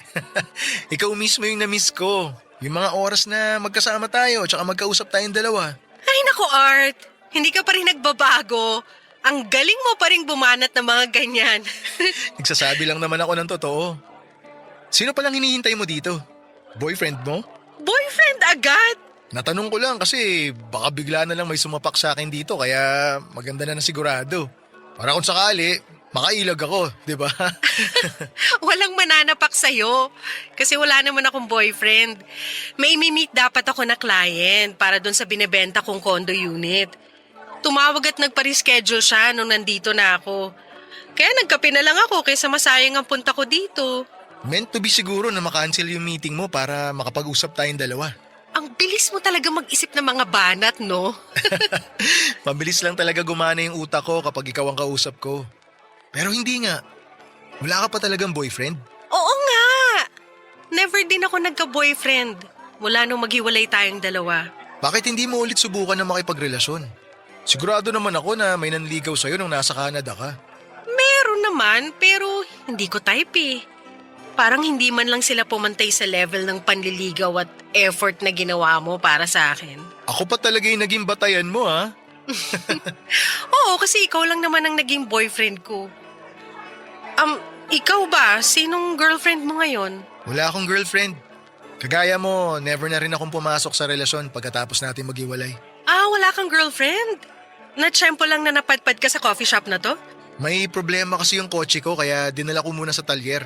Ikaw mismo yung namiss ko. Yung mga oras na magkasama tayo tsaka magkausap tayong dalawa. Ay nako Art, hindi ka pa rin nagbabago. Ang galing mo pa rin bumanat ng mga ganyan. Nagsasabi lang naman ako ng totoo. Sino palang hinihintay mo dito? Boyfriend mo? Boyfriend agad? Natanong ko lang kasi baka bigla na lang may sumapak sa akin dito kaya maganda na sigurado. Para kung sakali, makailag ako, di ba? Walang mananapak sa'yo. Kasi wala naman akong boyfriend. May imimit dapat ako na client para doon sa binebenta kong condo unit. Tumawag at nagpa-reschedule siya nung nandito na ako. Kaya nagkape na lang ako kaysa masayang ang punta ko dito. Meant to be siguro na makancel yung meeting mo para makapag-usap tayong dalawa. Ang bilis mo talaga mag-isip ng mga banat, no? Mabilis lang talaga gumana yung utak ko kapag ikaw ang kausap ko. Pero hindi nga. Wala ka pa talagang boyfriend? Oo nga! Never din ako nagka-boyfriend. Mula nung maghiwalay tayong dalawa. Bakit hindi mo ulit subukan na makipagrelasyon? Sigurado naman ako na may nanligaw sa'yo nung nasa Canada ka. Meron naman, pero hindi ko type eh. Parang hindi man lang sila pumantay sa level ng panliligaw at effort na ginawa mo para sa akin. Ako pa talaga yung naging batayan mo ha? Oo, kasi ikaw lang naman ang naging boyfriend ko. Ikaw ba? Sinong girlfriend mo ngayon? Wala akong girlfriend. Kagaya mo, never na rin akong pumasok sa relasyon pagkatapos natin maghiwalay. Wala kang girlfriend? Natsyempo lang na napadpad ka sa coffee shop na to? May problema kasi yung kotse ko kaya dinala ko muna sa talyer.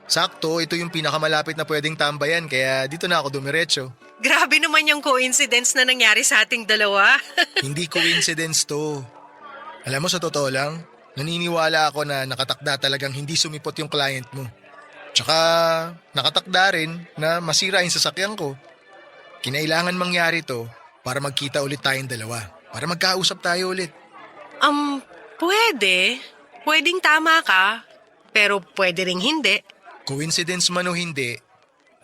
Sakto, ito yung pinakamalapit na pwedeng tambayan kaya dito na ako dumiretso. Grabe naman yung coincidence na nangyari sa ating dalawa. Hindi coincidence to. Alam mo sa totoo lang, naniniwala ako na nakatakda talagang hindi sumipot yung client mo. Tsaka nakatakda rin na masira yung sasakyan ko. Kinailangan mangyari to para magkita ulit tayong dalawa. Para magkausap tayo ulit. Pwede. Pwedeng tama ka. Pero pwede ring hindi. Coincidence man o hindi,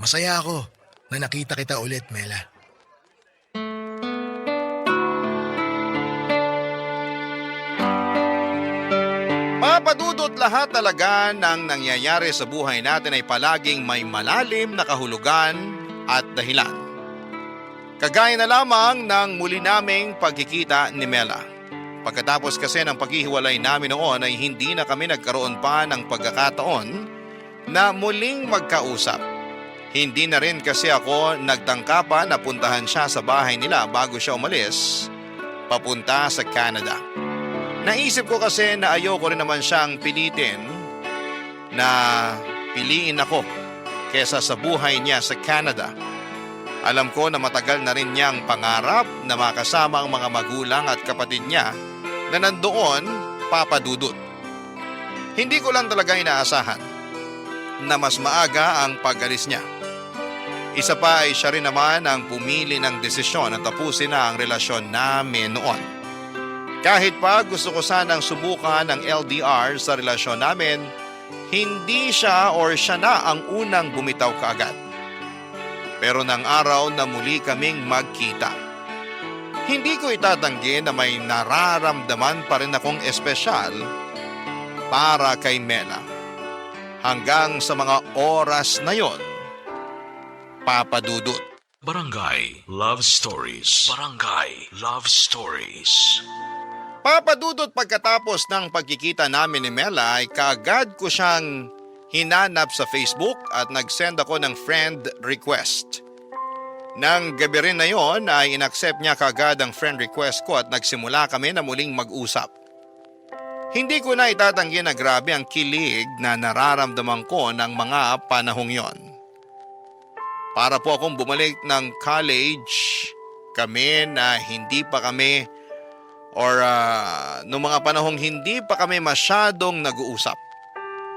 masaya ako na nakita kita ulit, Mela. Papadudot lahat talaga ng nangyayari sa buhay natin ay palaging may malalim na kahulugan at dahilan. Kagaya na lamang ng muli naming pagkikita ni Mela. Pagkatapos kasi ng paghihiwalay namin noon ay hindi na kami nagkaroon pa ng pagkakataon na muling magkausap. Hindi na rin kasi ako nagtangka pa na puntahan siya sa bahay nila bago siya umalis papunta sa Canada. Naisip ko kasi na ayoko rin naman siyang pilitin na piliin ako kesa sa buhay niya sa Canada. Alam ko na matagal na rin niyang pangarap na makasama ang mga magulang at kapatid niya na nandoon papadudot. Hindi ko lang talaga inaasahan na mas maaga ang pag-alis niya. Isa pa ay siya rin naman ang pumili ng desisyon na tapusin na ang relasyon namin noon. Kahit pa gusto ko sanang subukan ang LDR sa relasyon namin, hindi siya na ang unang bumitaw kaagad. Pero nang araw na muli kaming magkita, hindi ko itatanggi na may nararamdaman pa rin akong espesyal para kay Mela. Hanggang sa mga oras na yon, papadudot. Barangay Love Stories. Barangay Love Stories. Papadudot pagkatapos ng pagkikita namin ni Mela ay kaagad ko siyang hinanap sa Facebook at nag-send ako ng friend request. Nang gabi rin na yon ay inaccept niya kaagad ang friend request ko at nagsimula kami na muling mag-usap. Hindi ko na itatanggi na grabe ang kilig na nararamdaman ko ng mga panahong yon. Para po akong bumalik ng college, kami na hindi pa kami noong mga panahong hindi pa kami masyadong nag-uusap.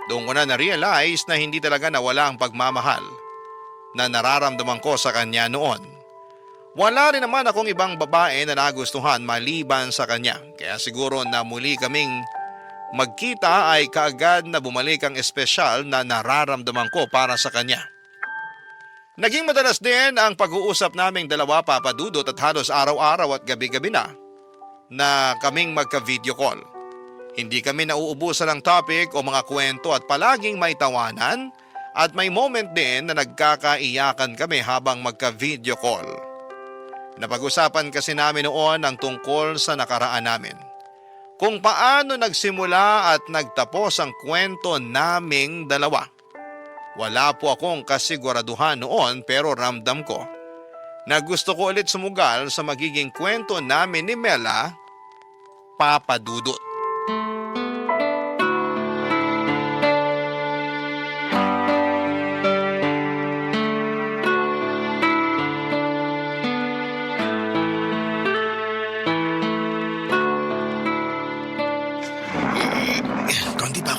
Doon ko na na-realize na hindi talaga nawala ang pagmamahal na nararamdaman ko sa kanya noon. Wala rin naman akong ibang babae na nagustuhan maliban sa kanya. Kaya siguro na muli kaming magkita ay kaagad na bumalik ang espesyal na nararamdaman ko para sa kanya. Naging madalas din ang pag-uusap naming dalawa papadudot at halos araw-araw at gabi-gabi na kaming magka-video call. Hindi kami nauubusan ng topic o mga kwento at palaging may tawanan at may moment din na nagkakaiyakan kami habang magka-video call. Napag-usapan kasi namin noon ang tungkol sa nakaraan namin. Kung paano nagsimula at nagtapos ang kwento naming dalawa. Wala po akong kasiguraduhan noon pero ramdam ko na gusto ko ulit sumugal sa magiging kwento namin ni Mela, Papa Dudut.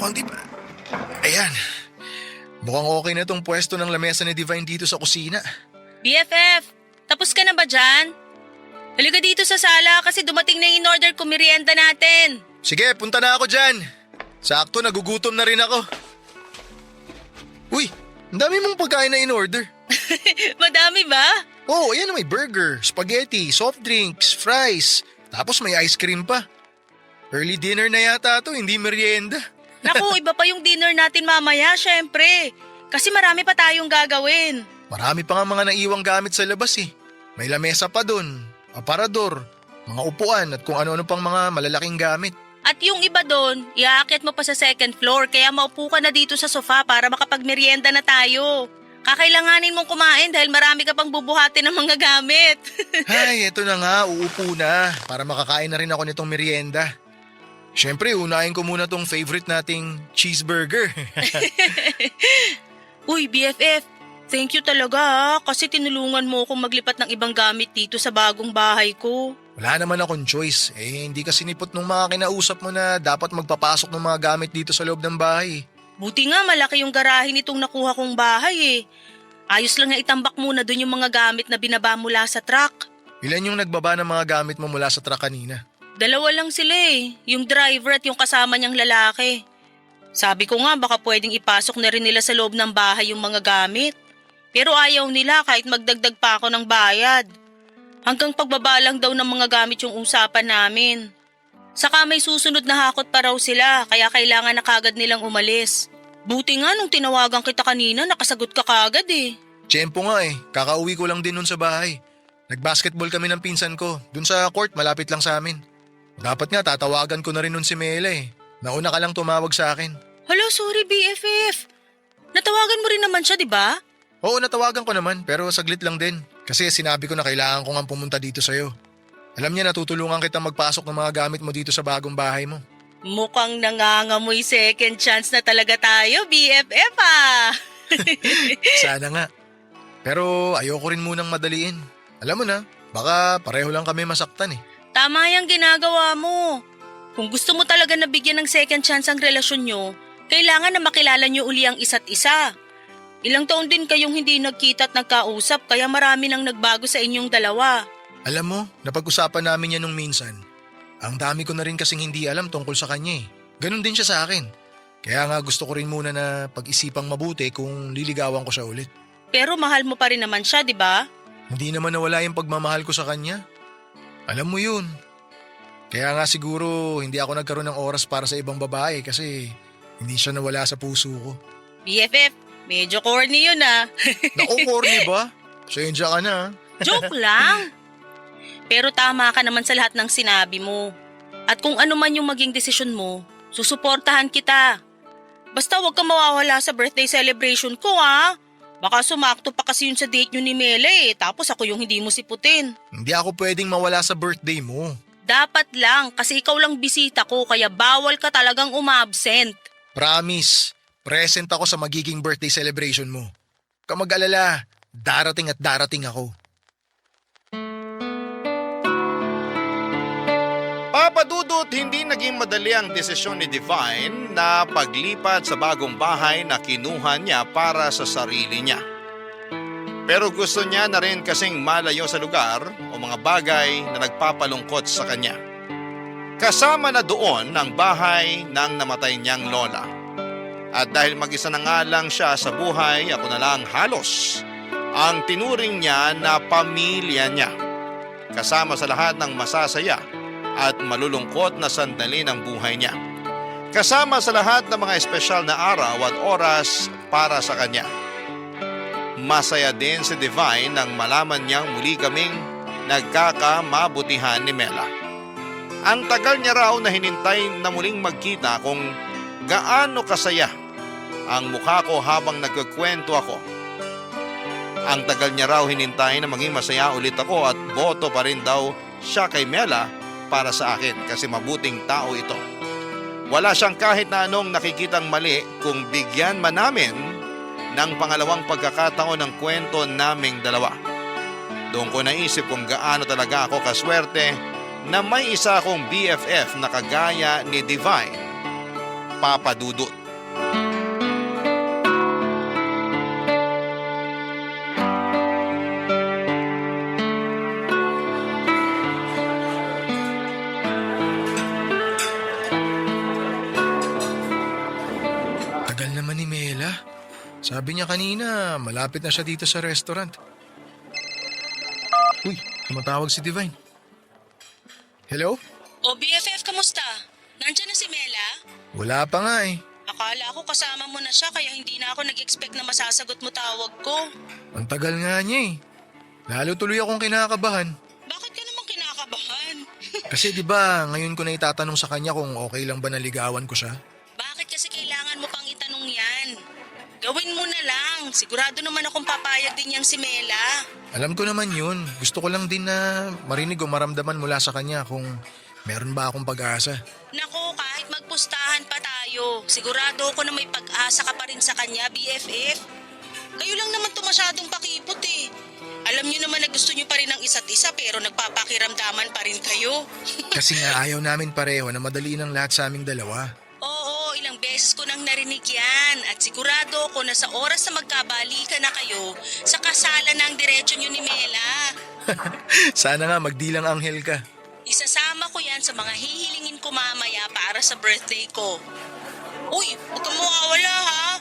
Konti pa. Ayan. Mukhang okay na tong pwesto ng lamesa ni Divine dito sa kusina. BFF, tapos ka na ba dyan? Halika dito sa sala kasi dumating na yung in-order ko merienda natin. Sige, punta na ako dyan. Sakto, nagugutom na rin ako. Uy, ang dami mong pagkain na in-order. Madami ba? Oh, ayan, may burger, spaghetti, soft drinks, fries. Tapos may ice cream pa. Early dinner na yata to, hindi merienda. Naku, iba pa yung dinner natin mamaya, syempre. Kasi marami pa tayong gagawin. Marami pa nga mga naiwang gamit sa labas eh. May lamesa pa dun, aparador, mga upuan at kung ano-ano pang mga malalaking gamit. At yung iba doon, iaakit mo pa sa second floor kaya maupo ka na dito sa sofa para makapagmerienda na tayo. Kakailanganin mong kumain dahil marami ka pang bubuhatin ng mga gamit. Ay, eto na nga, uupo na para makakain na rin ako nitong merienda. Siyempre, unahin ko muna tong favorite nating cheeseburger. Uy, BFF, thank you talaga kasi tinulungan mo akong maglipat ng ibang gamit dito sa bagong bahay ko. Wala naman akong choice. Hindi kasi nipot nung mga kinausap mo na dapat magpapasok ng mga gamit dito sa loob ng bahay. Buti nga malaki yung garahe nitong nakuha kong bahay eh. Ayos lang na itambak muna dun yung mga gamit na binaba mula sa truck. Ilan yung nagbaba ng mga gamit mo mula sa truck kanina? 2 lang sila eh, yung driver at yung kasama niyang lalaki. Sabi ko nga baka pwedeng ipasok na rin nila sa loob ng bahay yung mga gamit. Pero ayaw nila kahit magdagdag pa ako ng bayad. Hanggang pagbaba lang daw ng mga gamit yung usapan namin. Saka may susunod na hakot pa raw sila kaya kailangan na kagad nilang umalis. Buti nga nung tinawagan kita kanina nakasagot ka kagad eh. Tiyempo nga eh, kakauwi ko lang din nun sa bahay. Nagbasketball kami ng pinsan ko, dun sa court malapit lang sa amin. Dapat nga tatawagan ko na rin nun si Mela eh. Nauna ka lang tumawag sa akin. Hello, sorry BFF. Natawagan mo rin naman siya, di ba? Oo, natawagan ko naman pero saglit lang din. Kasi sinabi ko na kailangan ko nga pumunta dito sa'yo. Alam niya natutulungan kita magpasok ng mga gamit mo dito sa bagong bahay mo. Mukhang nangangamoy second chance na talaga tayo, BFF ah. Sana nga. Pero ayoko rin munang madaliin. Alam mo na, baka pareho lang kami masaktan eh. Tama yung ginagawa mo. Kung gusto mo talaga na bigyan ng second chance ang relasyon nyo, kailangan na makilala nyo uli ang isa't isa. Ilang taon din kayong hindi nagkita at nagkausap kaya marami nang nagbago sa inyong dalawa. Alam mo, napag-usapan namin yan nung minsan. Ang dami ko na rin kasing hindi alam tungkol sa kanya eh. Ganon din siya sa akin. Kaya nga gusto ko rin muna na pag-isipang mabuti kung liligawan ko siya ulit. Pero mahal mo pa rin naman siya, di ba? Hindi naman nawala yung pagmamahal ko sa kanya. Alam mo yun. Kaya nga siguro hindi ako nagkaroon ng oras para sa ibang babae kasi hindi siya nawala sa puso ko. BFF, medyo corny yun ah. Naku, corny ba? Pasensya ka na. Joke lang. Pero tama ka naman sa lahat ng sinabi mo. At kung ano man yung maging desisyon mo, susuportahan kita. Basta huwag kang mawawala sa birthday celebration ko ah. Baka sumakto pa kasi yun sa date nyo ni Mela eh, tapos ako yung hindi mo siputin. Hindi ako pwedeng mawala sa birthday mo. Dapat lang kasi ikaw lang bisita ko kaya bawal ka talagang umabsent. Promise, present ako sa magiging birthday celebration mo. Huwag ka mag-alala, darating at darating ako. Papa Dudut, hindi naging madali ang desisyon ni Divine na paglipat sa bagong bahay na kinuha niya para sa sarili niya. Pero gusto niya na rin kasing malayo sa lugar o mga bagay na nagpapalungkot sa kanya. Kasama na doon ang bahay ng namatay niyang lola. At dahil mag-isa na nga lang siya sa buhay, ako na lang halos ang tinuring niya na pamilya niya. Kasama sa lahat ng masasaya at malulungkot na sandali ng buhay niya. kasama sa lahat ng mga espesyal na araw at oras para sa kanya. Masaya din si Divine nang malaman niyang muli kaming nagkakamabutihan ni Mela. Ang tagal niya raw na hinintay na muling magkita kung gaano kasaya ang mukha ko habang nagkukwento ako. Ang tagal niya raw hinintay na maging masaya ulit ako at boto pa rin daw siya kay Mela para sa akin kasi mabuting tao ito. Wala siyang kahit na anong nakikitang mali kung bigyan man namin ng pangalawang pagkakataon ng kwento naming dalawa. Doon ko naisip kung gaano talaga ako kaswerte na may isa akong BFF na kagaya ni Divine, Papa Dudut. Tagal naman ni Mela. Sabi niya kanina, malapit na siya dito sa restaurant. Uy, tumatawag si Divine. Hello? O BFF, kamusta? Nandiyan na si Mela? Wala pa nga eh. Akala ko kasama mo na siya kaya hindi na ako nag-expect na masasagot mo tawag ko. Ang tagal nga niya eh. Lalo tuloy akong kinakabahan. Bakit ka naman kinakabahan? Kasi di ba ngayon ko na itatanong sa kanya kung okay lang ba naligawan ko siya? Bakit kasi kailangan mo pang itanong yan? Gawin mo na lang. Sigurado naman akong papayag din yang si Mela. Alam ko naman yun. Gusto ko lang din na marinig o maramdaman mula sa kanya kung meron ba akong pag-asa. Naku, kahit magpustahan pa tayo, sigurado ako na may pag-asa ka pa rin sa kanya, BFF. Kayo lang naman to masyadong pakipot eh. Alam niyo naman na gusto niyo pa rin ang isa't isa pero nagpapakiramdaman pa rin kayo. Kasi nga ayaw namin pareho na madali ng lahat sa aming dalawa. Oo, ilang beses ko nang narinig yan at sigurado ako na sa oras na magkabalikan na kayo, sa kasalan na ang diretsyo niyo ni Mela. Sana nga magdilang anghel ka. Isasama ko yan sa mga hihilingin ko mamaya para sa birthday ko. Uy, huwag kang mawawala ha.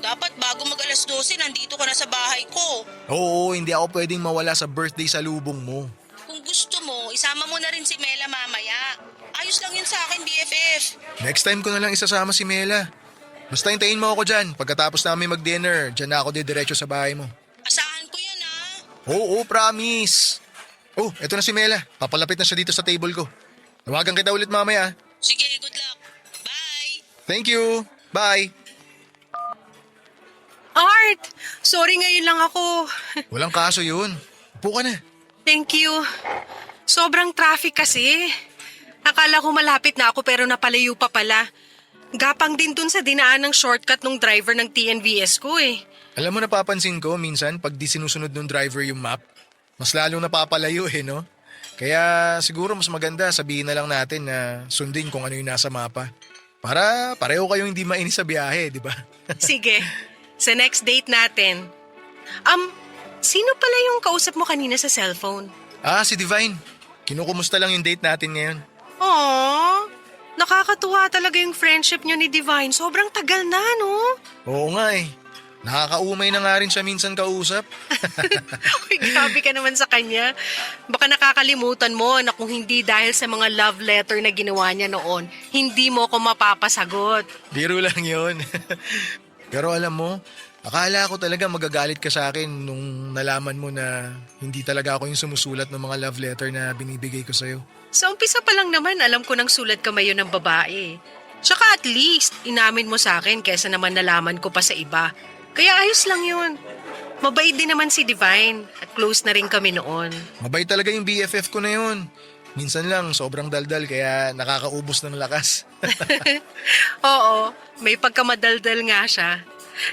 Dapat bago mag alas 12, nandito ka na sa bahay ko. Oo, hindi ako pwedeng mawala sa birthday sa lubong mo. Kung gusto mo, isama mo na rin si Mela mamaya. Ayos lang yun sa akin, BFF. Next time ko na lang isasama si Mela. Basta hintayin mo ako dyan. Pagkatapos namin mag-dinner, dyan na ako didiretso sa bahay mo. Asahan ko yan ha. Oo, promise. Oh, eto na si Mela. Papalapit na siya dito sa table ko. Tawagan kita ulit mamaya. Sige, good luck. Bye. Thank you. Bye. Art! Sorry ngayon lang ako. Walang kaso yun. Upo ka na. Thank you. Sobrang traffic kasi. Akala ko malapit na ako pero napalayo pa pala. Gapang din dun sa dinaan ng shortcut ng driver ng TNVS ko eh. Alam mo, napapansin ko minsan pag di sinusunod ng driver yung map, mas lalong napapalayo eh, no? Kaya siguro mas maganda sabihin na lang natin na sundin kung ano yung nasa mapa. Para pareho kayong hindi mainis sa biyahe, di ba? Sige, sa next date natin. Sino pala yung kausap mo kanina sa cellphone? Si Divine. Kinukumusta lang yung date natin ngayon. Aww, nakakatuwa talaga yung friendship niyo ni Divine. Sobrang tagal na, no? Oo nga eh. Nakakaumay na nga rin siya minsan kausap. Uy, grabe ka naman sa kanya. Baka nakakalimutan mo na kung hindi dahil sa mga love letter na ginawa niya noon, hindi mo ko mapapasagot. Biro lang yun. Pero alam mo, akala ko talaga magagalit ka sa akin nung nalaman mo na hindi talaga ako yung sumusulat ng mga love letter na binibigay ko sa'yo. Sa umpisa pa lang naman, alam ko nang sulat ka mayon ng babae. Tsaka at least, inamin mo sa akin kesa naman nalaman ko pa sa iba. Kaya ayos lang yun. Mabait din naman si Divine at close na rin kami noon. Mabait talaga yung BFF ko na yun. Minsan lang sobrang daldal kaya nakakaubos ng lakas. Oo, may pagkamadaldal nga siya.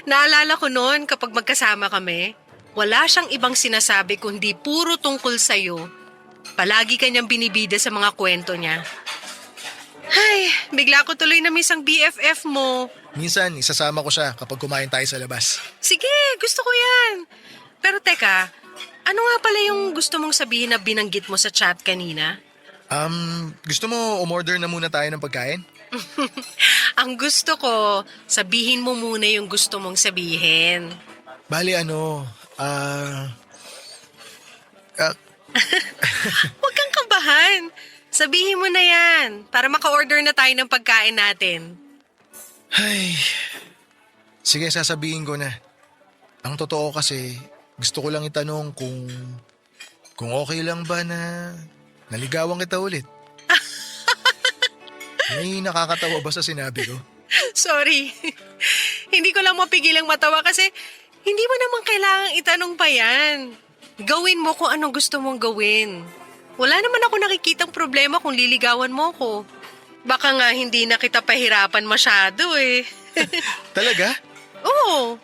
Naalala ko noon kapag magkasama kami, wala siyang ibang sinasabi kundi puro tungkol sa'yo. Palagi kanyang binibida sa mga kwento niya. Ay, bigla ko tuloy na miss ang BFF mo. Minsan isasama ko siya kapag kumain tayo sa labas. Sige, gusto ko yan. Pero teka, ano nga pala yung gusto mong sabihin na binanggit mo sa chat kanina? Gusto mo umorder na muna tayo ng pagkain? Ang gusto ko, sabihin mo muna yung gusto mong sabihin. Bali Huwag kang kabahan. Sabihin mo na yan para maka-order na tayo ng pagkain natin. Ay, sige sasabihin ko na. Ang totoo kasi, gusto ko lang itanong kung okay lang ba na naligawan kita ulit. May nakakatawa ba sa sinabi ko? Sorry. Hindi ko lang mapigilang matawa kasi hindi mo naman kailangang itanong pa yan. Gawin mo kung anong gusto mong gawin. Wala naman ako nakikitang problema kung liligawan mo ko. Baka nga hindi na kita pahirapan masyado eh. Talaga? Oo.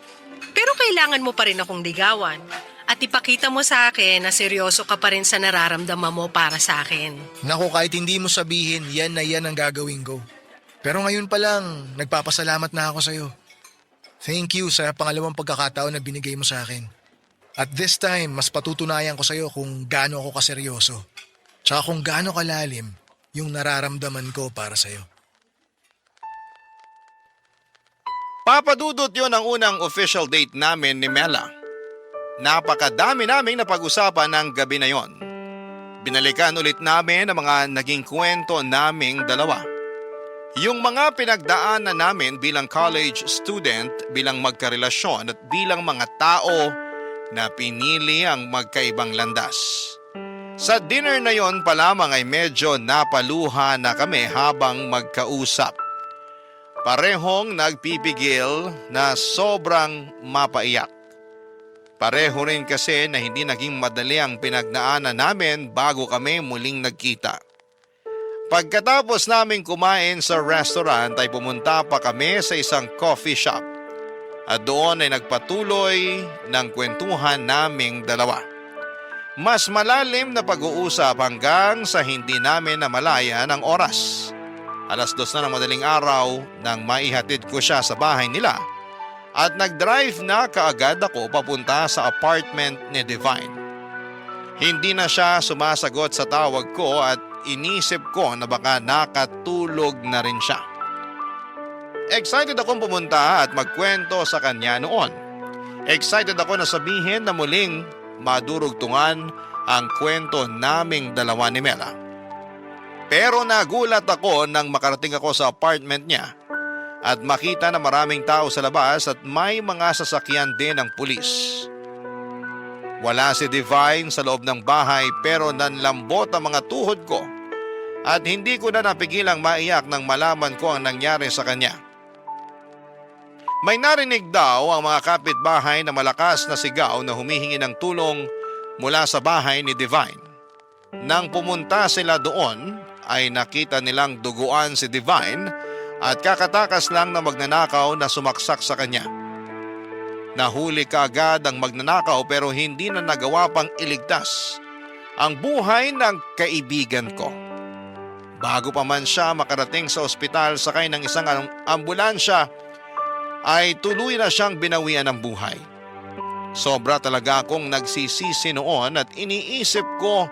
Pero kailangan mo pa rin akong ligawan. At ipakita mo sa akin na seryoso ka pa rin sa nararamdaman mo para sa akin. Naku, kahit hindi mo sabihin, yan na yan ang gagawin ko. Pero ngayon pa lang, nagpapasalamat na ako sa'yo. Thank you sa pangalawang pagkakataon na binigay mo sa akin. At this time, mas patutunayan ko sa'yo kung gaano ako kaseryoso. Tsaka kung gaano kalalim yung nararamdaman ko para sa'yo. Papadudot yon ang unang official date namin ni Mela. Napakadami naming napag-usapan ng gabi na yon. Binalikan ulit namin ang mga naging kwento naming dalawa. Yung mga pinagdaanan namin bilang college student, bilang magkarelasyon at bilang mga tao na pinili ang magkaibang landas. Sa dinner na yon pa lamang ay medyo napaluha na kami habang magkausap. Parehong nagpipigil na sobrang mapaiyak. Pareho rin kasi na hindi naging madali ang pinagdaanan namin bago kami muling nagkita. Pagkatapos naming kumain sa restaurant ay pumunta pa kami sa isang coffee shop. At doon ay nagpatuloy ng kwentuhan naming dalawa. Mas malalim na pag-uusap hanggang sa hindi namin namalaya ng oras. 2:00 na ng madaling araw nang maihatid ko siya sa bahay nila. At nag-drive na kaagad ako papunta sa apartment ni Divine. Hindi na siya sumasagot sa tawag ko at inisip ko na baka nakatulog na rin siya. Excited akong pumunta at magkwento sa kanya noon. Excited ako na sabihin na muling madurugtungan ang kwento naming dalawa ni Mela. Pero nagulat ako nang makarating ako sa apartment niya at makita na maraming tao sa labas at may mga sasakyan din ng pulis. Wala si Divine sa loob ng bahay pero nanlambot ang mga tuhod ko at hindi ko na napigilang maiyak nang malaman ko ang nangyari sa kanya. May narinig daw ang mga kapitbahay na malakas na sigaw na humihingi ng tulong mula sa bahay ni Divine. Nang pumunta sila doon ay nakita nilang duguan si Divine at kakatakas lang na magnanakaw na sumaksak sa kanya. Nahuli kaagad ang magnanakaw pero hindi na nagawa pang iligtas ang buhay ng kaibigan ko. Bago pa man siya makarating sa ospital sakay ng isang ambulansya ay tuloy na siyang binawian ng buhay. Sobra talaga akong nagsisisi noon at iniisip ko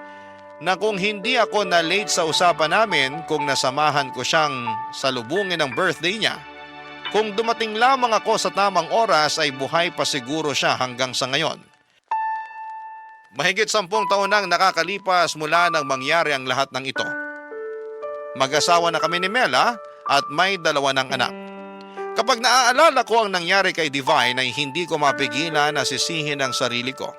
na kung hindi ako na-late sa usapan namin kung nasamahan ko siyang salubungin ng birthday niya, kung dumating lamang ako sa tamang oras ay buhay pa siguro siya hanggang sa ngayon. Mahigit 10 taon nang nakakalipas mula nang mangyari ang lahat ng ito. Mag-asawa na kami ni Mela at may 2 ng anak. Kapag naaalala ko ang nangyari kay Divine ay hindi ko mapigilan na sisihin ang sarili ko.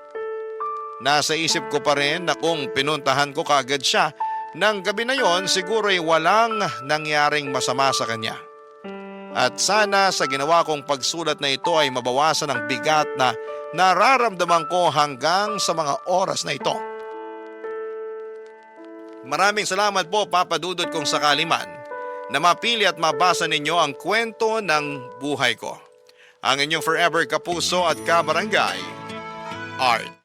Nasa isip ko pa rin na kung pinuntahan ko kaagad siya ng gabi na yon siguro ay walang nangyaring masama sa kanya. At sana sa ginawa kong pagsulat na ito ay mabawasan ang bigat na nararamdaman ko hanggang sa mga oras na ito. Maraming salamat po Papa Dudut kung sakali man na mapili at mabasa ninyo ang kwento ng buhay ko. Ang inyong forever kapuso at kabarangay, Art.